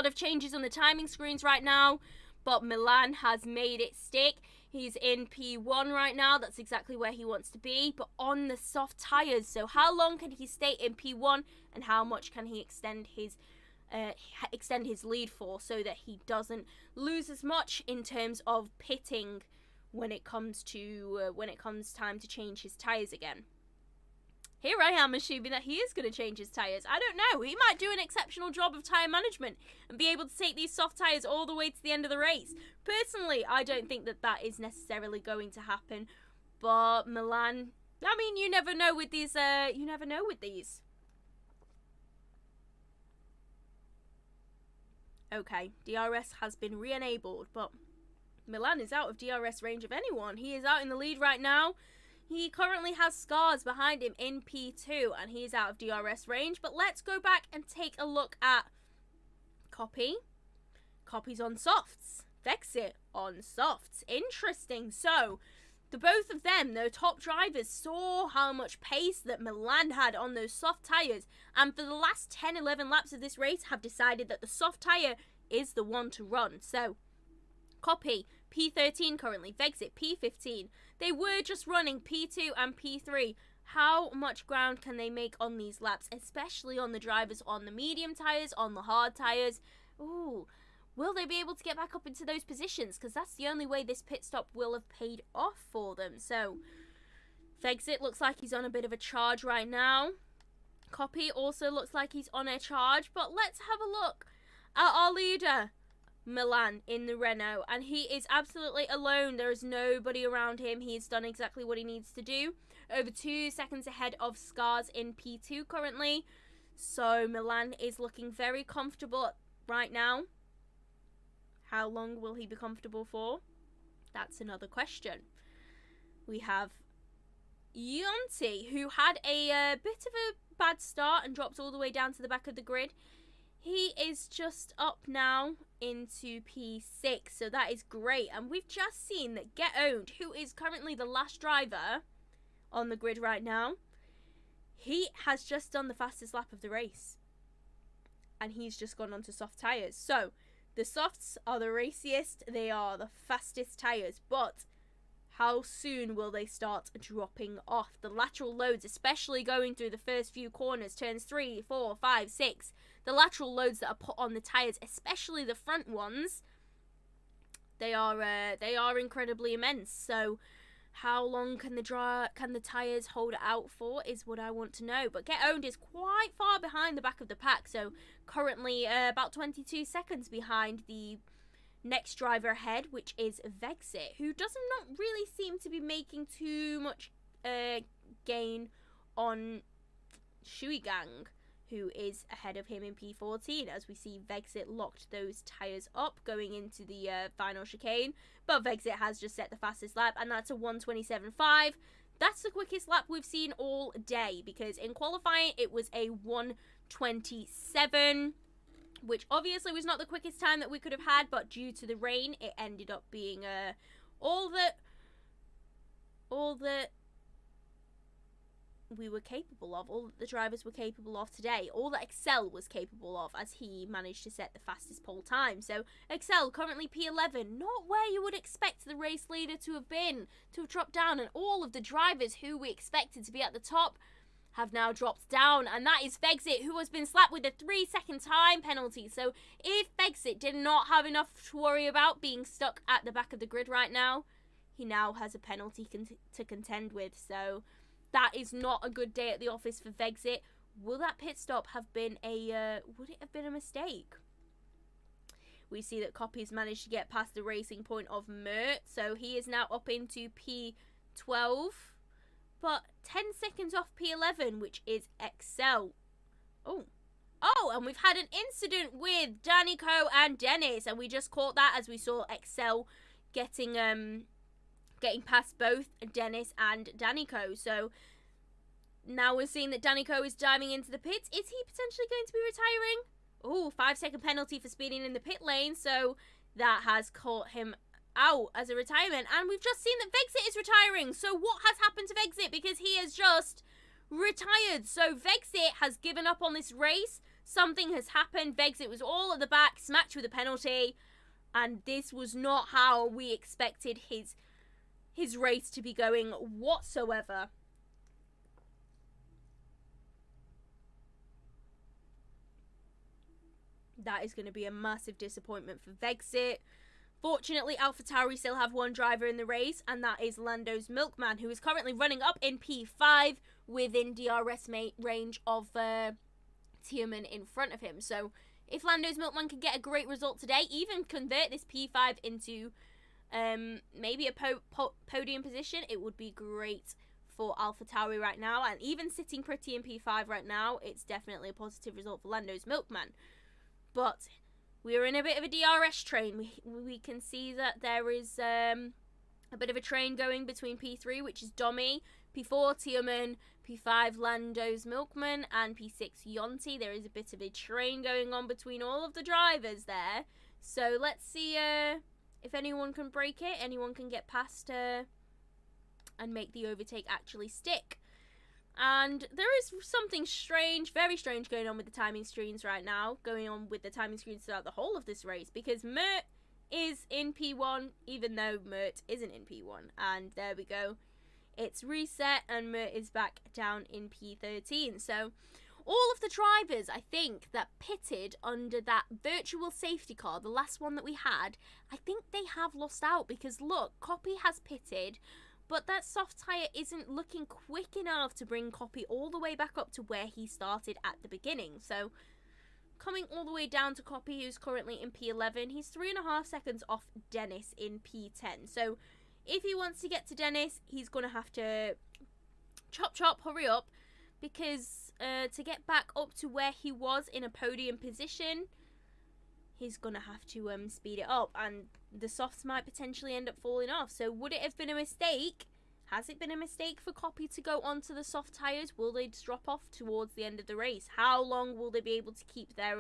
of changes on the timing screens right now, but Milan has made it stick. He's in P1 right now. That's exactly where he wants to be, but on the soft tyres. So how long can he stay in P1, and how much can he extend his lead for, so that he doesn't lose as much in terms of pitting when it comes time to change his tyres again? Here I am assuming that he is going to change his tyres. I don't know. He might do an exceptional job of tyre management and be able to take these soft tyres all the way to the end of the race. Personally, I don't think that is necessarily going to happen. But Milan, I mean, you never know with these. Okay, DRS has been re-enabled, but Milan is out of DRS range of anyone. He is out in the lead right now. He currently has Scars behind him in P2, and he's out of DRS range. But let's go back and take a look at Copy. Copy's on softs. Vexit on softs. Interesting. So, the both of them, the top drivers, saw how much pace that Milan had on those soft tyres, and for the last 10-11 laps of this race have decided that the soft tyre is the one to run. So, Copy, P13 currently, Vexit, P15. They were just running P2 and P3. How much ground can they make on these laps, especially on the drivers on the medium tyres, on the hard tyres? Ooh. Will they be able to get back up into those positions? Because that's the only way this pit stop will have paid off for them. So, Vexit looks like he's on a bit of a charge right now. Copy also looks like he's on a charge. But let's have a look at our leader, Milan, in the Renault. And he is absolutely alone. There is nobody around him. He's done exactly what he needs to do. Over 2 seconds ahead of Scars in P2 currently. So, Milan is looking very comfortable right now. How long will he be comfortable for? That's another question. We have Yonti, who had a bit of a bad start and dropped all the way down to the back of the grid. He is just up now into P6, so that is great. And we've just seen that Get Owned, who is currently the last driver on the grid right now, he has just done the fastest lap of the race. And he's just gone onto soft tyres. So, the softs are the raciest, they are the fastest tyres, but how soon will they start dropping off? The lateral loads, especially going through the first few corners, turns 3, 4, 5, 6, the lateral loads that are put on the tyres, especially the front ones, they are incredibly immense. So how long can the tyres hold out for is what I want to know. But Get Owned is quite far behind the back of the pack, so currently about 22 seconds behind the next driver ahead, which is Vexit, who does not really seem to be making too much gain on Shuigang, who is ahead of him in P14, as we see Vexit locked those tyres up going into the final chicane. But Vexit has just set the fastest lap, and that's a 1:27.5. That's the quickest lap we've seen all day, because in qualifying it was a 1:27, which obviously was not the quickest time that we could have had, but due to the rain, it ended up being all that we were capable of, all that the drivers were capable of today, all that Excel was capable of, as he managed to set the fastest pole time. So Excel currently P11, not where you would expect the race leader to have been, to have dropped down, and all of the drivers who we expected to be at the top have now dropped down, and that is Vexit, who has been slapped with a 3-second time penalty. So if Vexit did not have enough to worry about being stuck at the back of the grid right now, he now has a penalty to contend with. So that is not a good day at the office for Vexit. Will that pit stop have been would it have been a mistake? We see that Copy's managed to get past the racing point of Mert, so he is now up into P12, but 10 seconds off P11, which is Excel. Oh, and we've had an incident with Danico and Dennis, and we just caught that as we saw Excel getting past both Dennis and Danico. So now we're seeing that Danico is diving into the pits. Is he potentially going to be retiring? Oh, 5-second penalty for speeding in the pit lane. So that has caught him out as a retirement. And we've just seen that Vexit is retiring. So what has happened to Vexit? Because he has just retired. So Vexit has given up on this race. Something has happened. Vexit was all at the back, smacked with a penalty. And this was not how we expected his race to be going whatsoever. That is going to be a massive disappointment for Vexit. Fortunately, AlphaTauri still have one driver in the race, and that is Lando's Milkman, who is currently running up in P5 within DRS range of Tierman in front of him. So if Lando's Milkman can get a great result today, even convert this P5 into maybe a podium position, it would be great for AlphaTauri right now. And even sitting pretty in P5 right now, it's definitely a positive result for Lando's Milkman. But we're in a bit of a DRS train. We can see that there is a bit of a train going between P3, which is Domi, P4 Tierman, P5 Lando's Milkman, and P6 Yonti. There is a bit of a train going on between all of the drivers there. So let's see if anyone can break it, anyone can get past and make the overtake actually stick. And there is something strange, very strange, going on with the timing screens right now, going on with the timing screens throughout the whole of this race, because Mert is in P1, even though Mert isn't in P1. And there we go. It's reset, and Mert is back down in P13. So all of the drivers, I think, that pitted under that virtual safety car, the last one that we had, I think they have lost out, because look, Copy has pitted, but that soft tyre isn't looking quick enough to bring Copy all the way back up to where he started at the beginning. So coming all the way down to Copy, who's currently in P11, he's 3.5 seconds off Dennis in P10. So if he wants to get to Dennis, he's going to have to chop, hurry up, because to get back up to where he was in a podium position, he's going to have to speed it up, and the softs might potentially end up falling off. So would it have been a mistake? Has it been a mistake for Copy to go onto the soft tyres? Will they drop off towards the end of the race? How long will they be able to keep their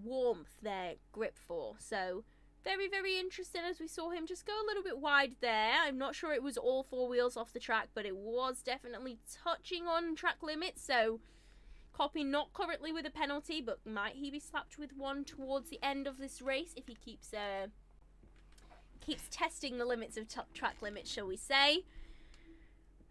warmth, their grip for? So very, very interesting, as we saw him just go a little bit wide there. I'm not sure it was all four wheels off the track, but it was definitely touching on track limits. So Copy not currently with a penalty, but might he be slapped with one towards the end of this race if he keeps testing the limits of track limits, shall we say.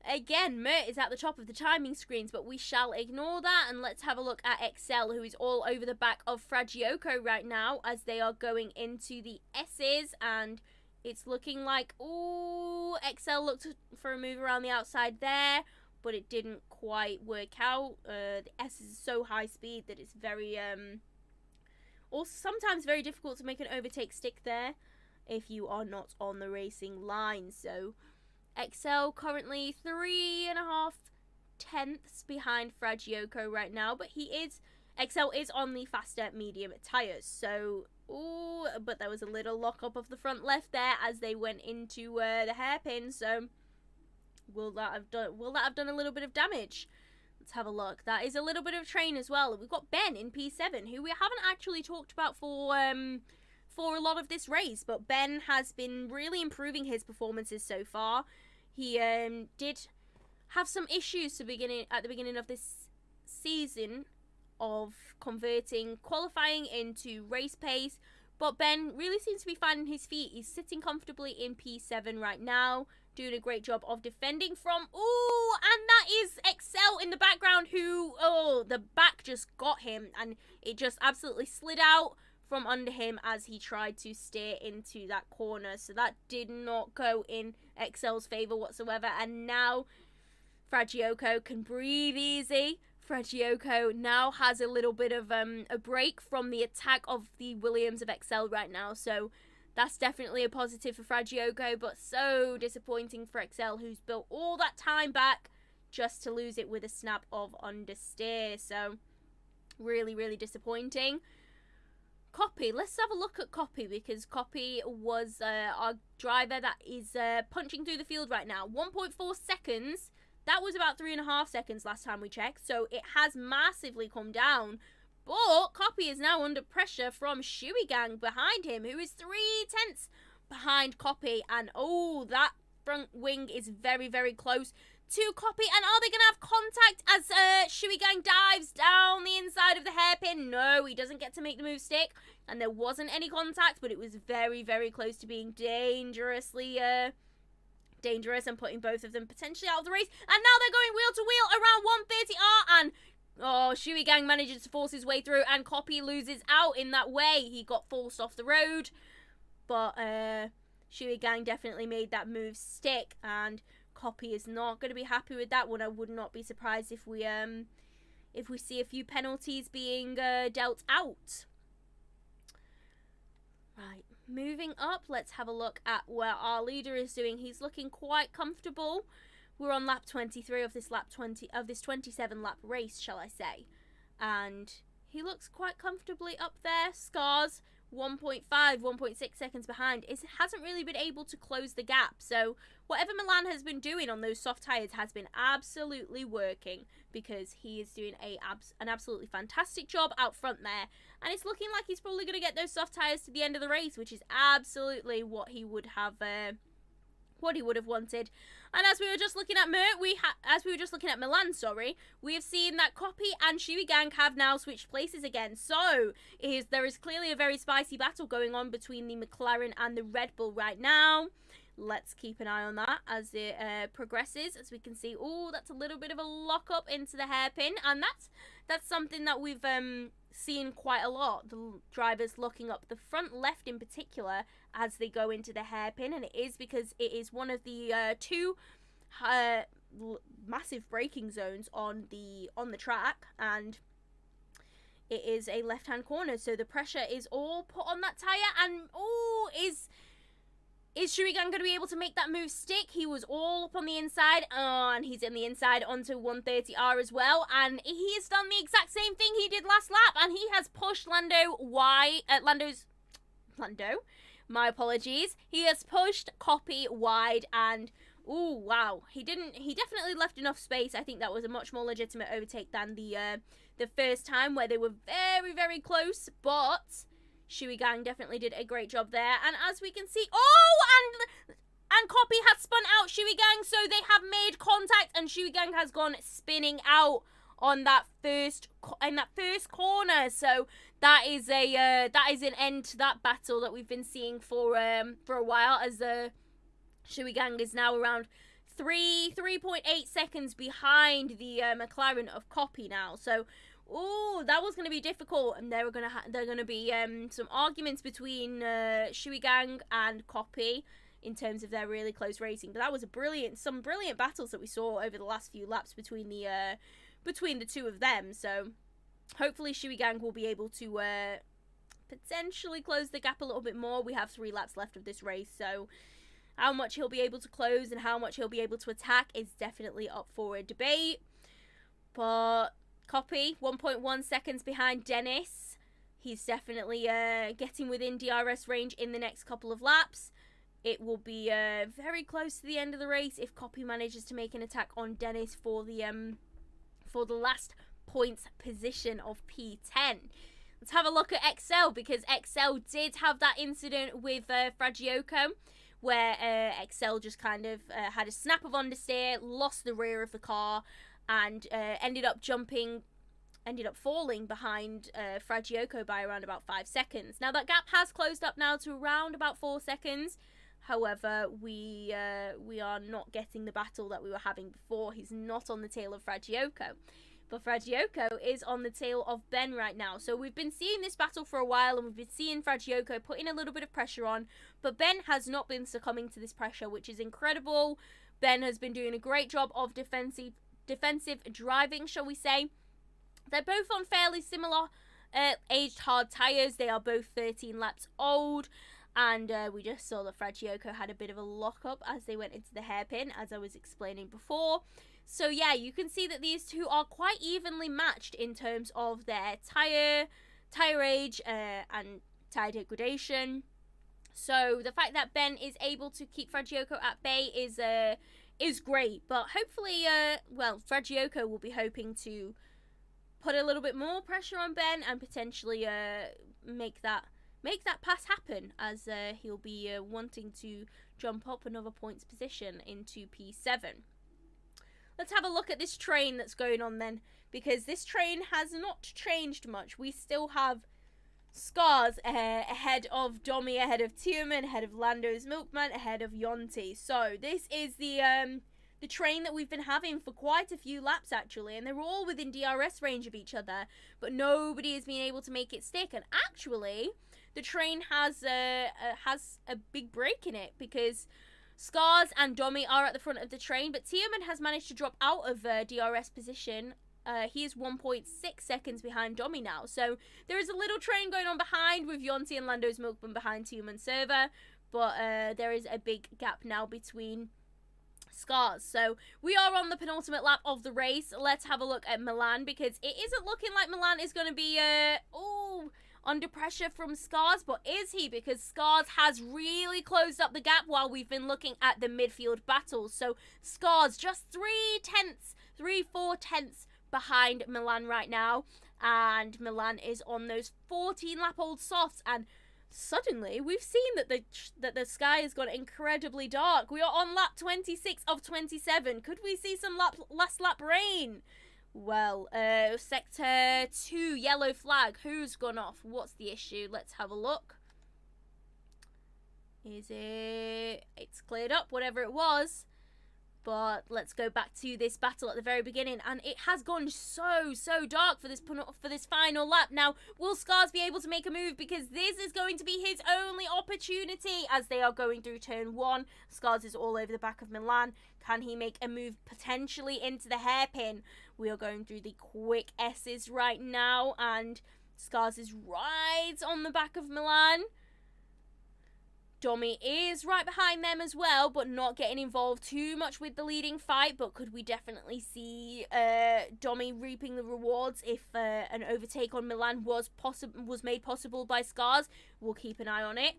Again, Mert is at the top of the timing screens, but we shall ignore that, and let's have a look at Excel, who is all over the back of Fragioco right now as they are going into the S's, and it's looking like, ooh, Excel looked for a move around the outside there, but it didn't quite work out. The S is so high speed that it's very, also sometimes very difficult to make an overtake stick there if you are not on the racing line. So Excel currently 3.5 tenths behind Fragioco right now, but Excel is on the faster medium tyres. So, ooh, but there was a little lock up of the front left there as they went into the hairpin. So will that have done a little bit of damage? Let's have a look. That is a little bit of train as well. We've got Ben in P7, who we haven't actually talked about for a lot of this race, but Ben has been really improving his performances so far. He did have some issues at the beginning of this season of converting qualifying into race pace, but Ben really seems to be finding his feet. He's sitting comfortably in P7 right now, doing a great job of defending from, ooh, and that is Excel in the background who, oh, the back just got him, and it just absolutely slid out from under him as he tried to steer into that corner. So that did not go in Excel's favour whatsoever, and now Fragioco can breathe easy. Fragioco now has a little bit of a break from the attack of the Williams of Excel right now, so that's definitely a positive for Fragioco, but so disappointing for Excel, who's built all that time back just to lose it with a snap of understeer. So really, really disappointing. Copy, let's have a look at Copy, because Copy was our driver that is punching through the field right now. 1.4 seconds. That was about 3.5 seconds last time we checked, so it has massively come down. But Copy is now under pressure from Shuey Gang behind him, who is 3 tenths behind Copy. And oh, that front wing is very, very close to Copy. And are they going to have contact as Shuey Gang dives down the inside of the hairpin? No, he doesn't get to make the move stick. And there wasn't any contact, but it was very, very close to being dangerously dangerous and putting both of them potentially out of the race. And now they're going wheel to wheel around 130R, and oh, Shuey Gang manages to force his way through, and Copy loses out in that way. He got forced off the road, but Shuey Gang definitely made that move stick, and Copy is not going to be happy with that one. I would not be surprised if we see a few penalties being dealt out. Right, moving up, let's have a look at where our leader is doing. He's looking quite comfortable. We're on lap 23 of this 27 lap race, shall I say. And he looks quite comfortably up there. Scars 1.5, 1.6 seconds behind. It hasn't really been able to close the gap. So whatever Milan has been doing on those soft tyres has been absolutely working, because he is doing an absolutely fantastic job out front there. And it's looking like he's probably going to get those soft tyres to the end of the race, which is absolutely what he would have what he would have wanted. And as we were just looking at Milan, sorry, we have seen that Copy and Shui Gang have now switched places again. So there is clearly a very spicy battle going on between the McLaren and the Red Bull right now. Let's keep an eye on that as it progresses. As we can see, oh, that's a little bit of a lock up into the hairpin, and that's something that we've seen quite a lot. The drivers locking up the front left in particular as they go into the hairpin, and it is because it is one of the two massive braking zones on the track, and it is a left-hand corner, so the pressure is all put on that tyre. And oh, is Shui Gang going to be able to make that move stick? He was all up on the inside, and he's in the inside onto 130R as well, and he has done the exact same thing he did last lap, and he has pushed my apologies. He has pushed Copy wide, and oh wow, he definitely left enough space. I think that was a much more legitimate overtake than the first time where they were very, very close, but Shui Gang definitely did a great job there. And as we can see, and Copy has spun out Shui Gang, so they have made contact, and Shui Gang has gone spinning out on that first corner. So that is an end to that battle that we've been seeing for a while, as Shui Gang is now around 3.8 seconds behind the McLaren of Copy now. So oh, that was going to be difficult, and they're going to be some arguments between Shui Gang and Copy in terms of their really close racing. But that was some brilliant battles that we saw over the last few laps between the two of them. So hopefully Shui Gang will be able to potentially close the gap a little bit more. We have 3 laps left of this race, so how much he'll be able to close and how much he'll be able to attack is definitely up for a debate. But Copy, 1.1 seconds behind Dennis. He's definitely getting within DRS range in the next couple of laps. It will be very close to the end of the race if Copy manages to make an attack on Dennis for the last points position of P10. Let's have a look at XL, because XL did have that incident with Fragioko, where XL just kind of had a snap of understeer, lost the rear of the car, and ended up falling behind Fragioko by around about 5 seconds. Now that gap has closed up now to around about 4 seconds. However, we are not getting the battle that we were having before. He's not on the tail of Fragioko, but Fragioko is on the tail of Ben right now. So we've been seeing this battle for a while, and we've been seeing Fragioko putting a little bit of pressure on, but Ben has not been succumbing to this pressure, which is incredible. Ben has been doing a great job of defensive driving, shall we say. They're both on fairly similar aged hard tyres. They are both 13 laps old, and we just saw that Fragioko had a bit of a lock-up as they went into the hairpin, as I was explaining before. So yeah, you can see that these two are quite evenly matched in terms of their tyre age and tyre degradation. So the fact that Ben is able to keep Fragioko at bay is great, but hopefully, Fragioko will be hoping to put a little bit more pressure on Ben and potentially make that pass happen, as he'll be wanting to jump up another points position into P7. Let's have a look at this train that's going on then, because this train has not changed much. We still have Scars ahead of Domi, ahead of Tierman, ahead of Lando's Milkman, ahead of Yonti. So this is the train that we've been having for quite a few laps actually, and they're all within DRS range of each other, but nobody has been able to make it stick. And actually, the train has a big break in it, because Scars and Domi are at the front of the train, but Tierman has managed to drop out of DRS position. He is 1.6 seconds behind Domi now. So there is a little train going on behind, with Yonti and Lando's Milkman behind Tierman's server, but there is a big gap now between Scars. So we are on the penultimate lap of the race. Let's have a look at Milan, because it isn't looking like Milan is going to be under pressure from Scars, but is he? Because Scars has really closed up the gap while we've been looking at the midfield battles. So Scars just 4 tenths behind Milan right now, and Milan is on those 14 lap old softs, and suddenly we've seen that the sky has got incredibly dark. We are on lap 26 of 27. Could we see some last lap rain? Well, sector 2, yellow flag. Who's gone off? What's the issue? Let's have a look. It's cleared up, whatever it was. But let's go back to this battle at the very beginning, and it has gone so dark for this final lap. Now, will Scars be able to make a move? Because this is going to be his only opportunity as they are going through turn 1. Scars is all over the back of Milan. Can he make a move potentially into the hairpin? We are going through the quick S's right now, and Scars is right on the back of Milan. Domi is right behind them as well, but not getting involved too much with the leading fight. But could we definitely see Domi reaping the rewards if an overtake on Milan was made possible by Scars? We'll keep an eye on it.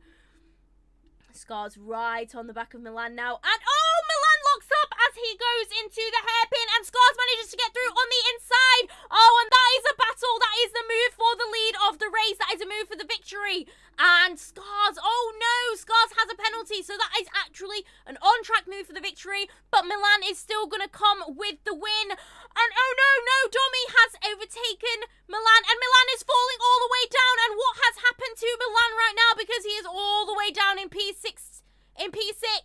Scars right on the back of Milan now, and oh, Milan locks up as he goes into the hairpin, and Scars manages to get through on the inside. Oh, and that is a battle. That is the move for the lead of the race. That is a move for the victory. And Scars, oh no, Scars has a penalty, so that is actually an on-track move for the victory, but Milan is still going to come with the win. And oh no, Domi has overtaken Milan, and Milan is falling all the way down. And what has happened to Milan right now, because he is all the way down in P6,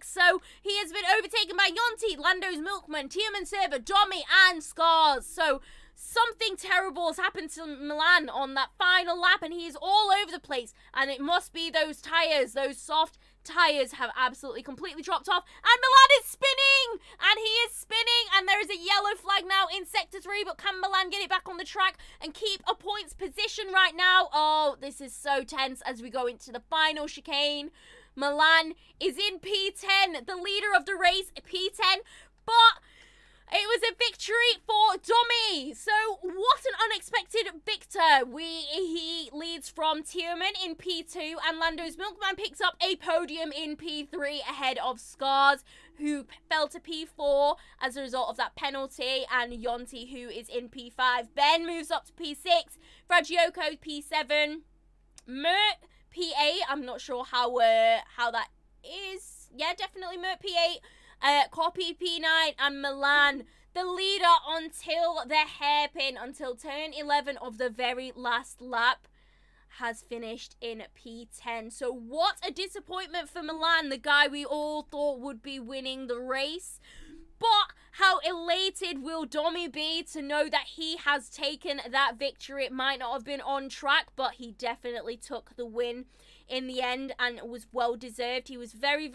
so he has been overtaken by Yonti, Lando's Milkman, Tiemann Server, Domi, and Scars. So something terrible has happened to Milan on that final lap, and he is all over the place. And it must be those tyres, those soft tyres have absolutely completely dropped off. And Milan is spinning, and he is spinning, and there is a yellow flag now in sector 3. But can Milan get it back on the track and keep a points position right now? Oh, this is so tense as we go into the final chicane. Milan is in P10, the leader of the race, P10, but it was a victory for Domi. So what an unexpected victor. He leads from Tiemann in P2, and Lando's Milkman picks up a podium in P3 ahead of Scars, who fell to P4 as a result of that penalty, and Yonti, who is in P5. Ben moves up to P6, Fragioko P7, Mert P8. I'm not sure how that is. Yeah, definitely Mert P8. Copy P9, and Milan, the leader until the hairpin, until turn 11 of the very last lap, has finished in P10. So what a disappointment for Milan, the guy we all thought would be winning the race. But how elated will Domi be to know that he has taken that victory? It might not have been on track, but he definitely took the win in the end, and it was well deserved. He was very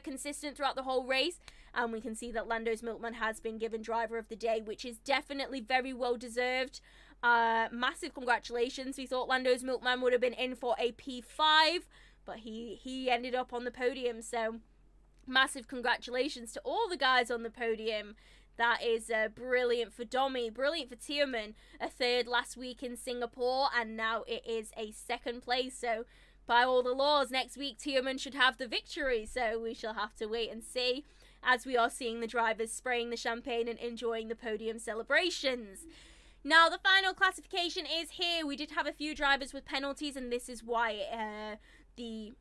consistent throughout the whole race, and we can see that Lando's Milkman has been given driver of the day, which is definitely very well deserved. Massive congratulations. We thought Lando's Milkman would have been in for a P5, but he ended up on the podium, so massive congratulations to all the guys on the podium. That is brilliant for Domi, brilliant for Tiemann, a third last week in Singapore, and now it is a second place. So by all the laws, next week Tiemann should have the victory. So we shall have to wait and see, as we are seeing the drivers spraying the champagne and enjoying the podium celebrations. Now, the final classification is here. We did have a few drivers with penalties, and this is why the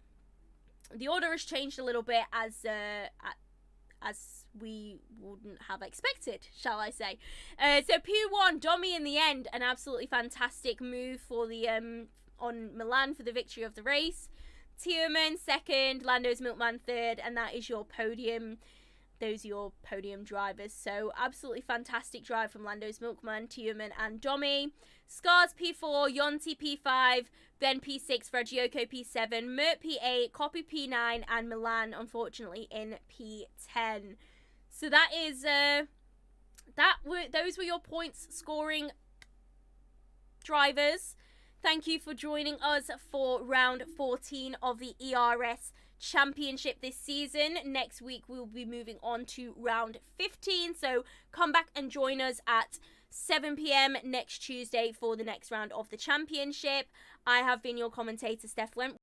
order has changed a little bit, as we wouldn't have expected, shall I say. So P1, Domi in the end, an absolutely fantastic move for the on Milan for the victory of the race. Tiemann second, Lando's Milkman third, and that is your podium. Those are your podium drivers. So absolutely fantastic drive from Lando's Milkman, Tiemann, and Domi. Scars P4, Yonti P5, Ben P6, Fragioko P7, Mert P8, Copy P9, and Milan, unfortunately, in P10. So that is those were your points scoring drivers. Thank you for joining us for round 14 of the ERS Championship this season. Next week we'll be moving on to round 15, so come back and join us at 7 p.m. next Tuesday for the next round of the championship. I have been your commentator, Steph Went.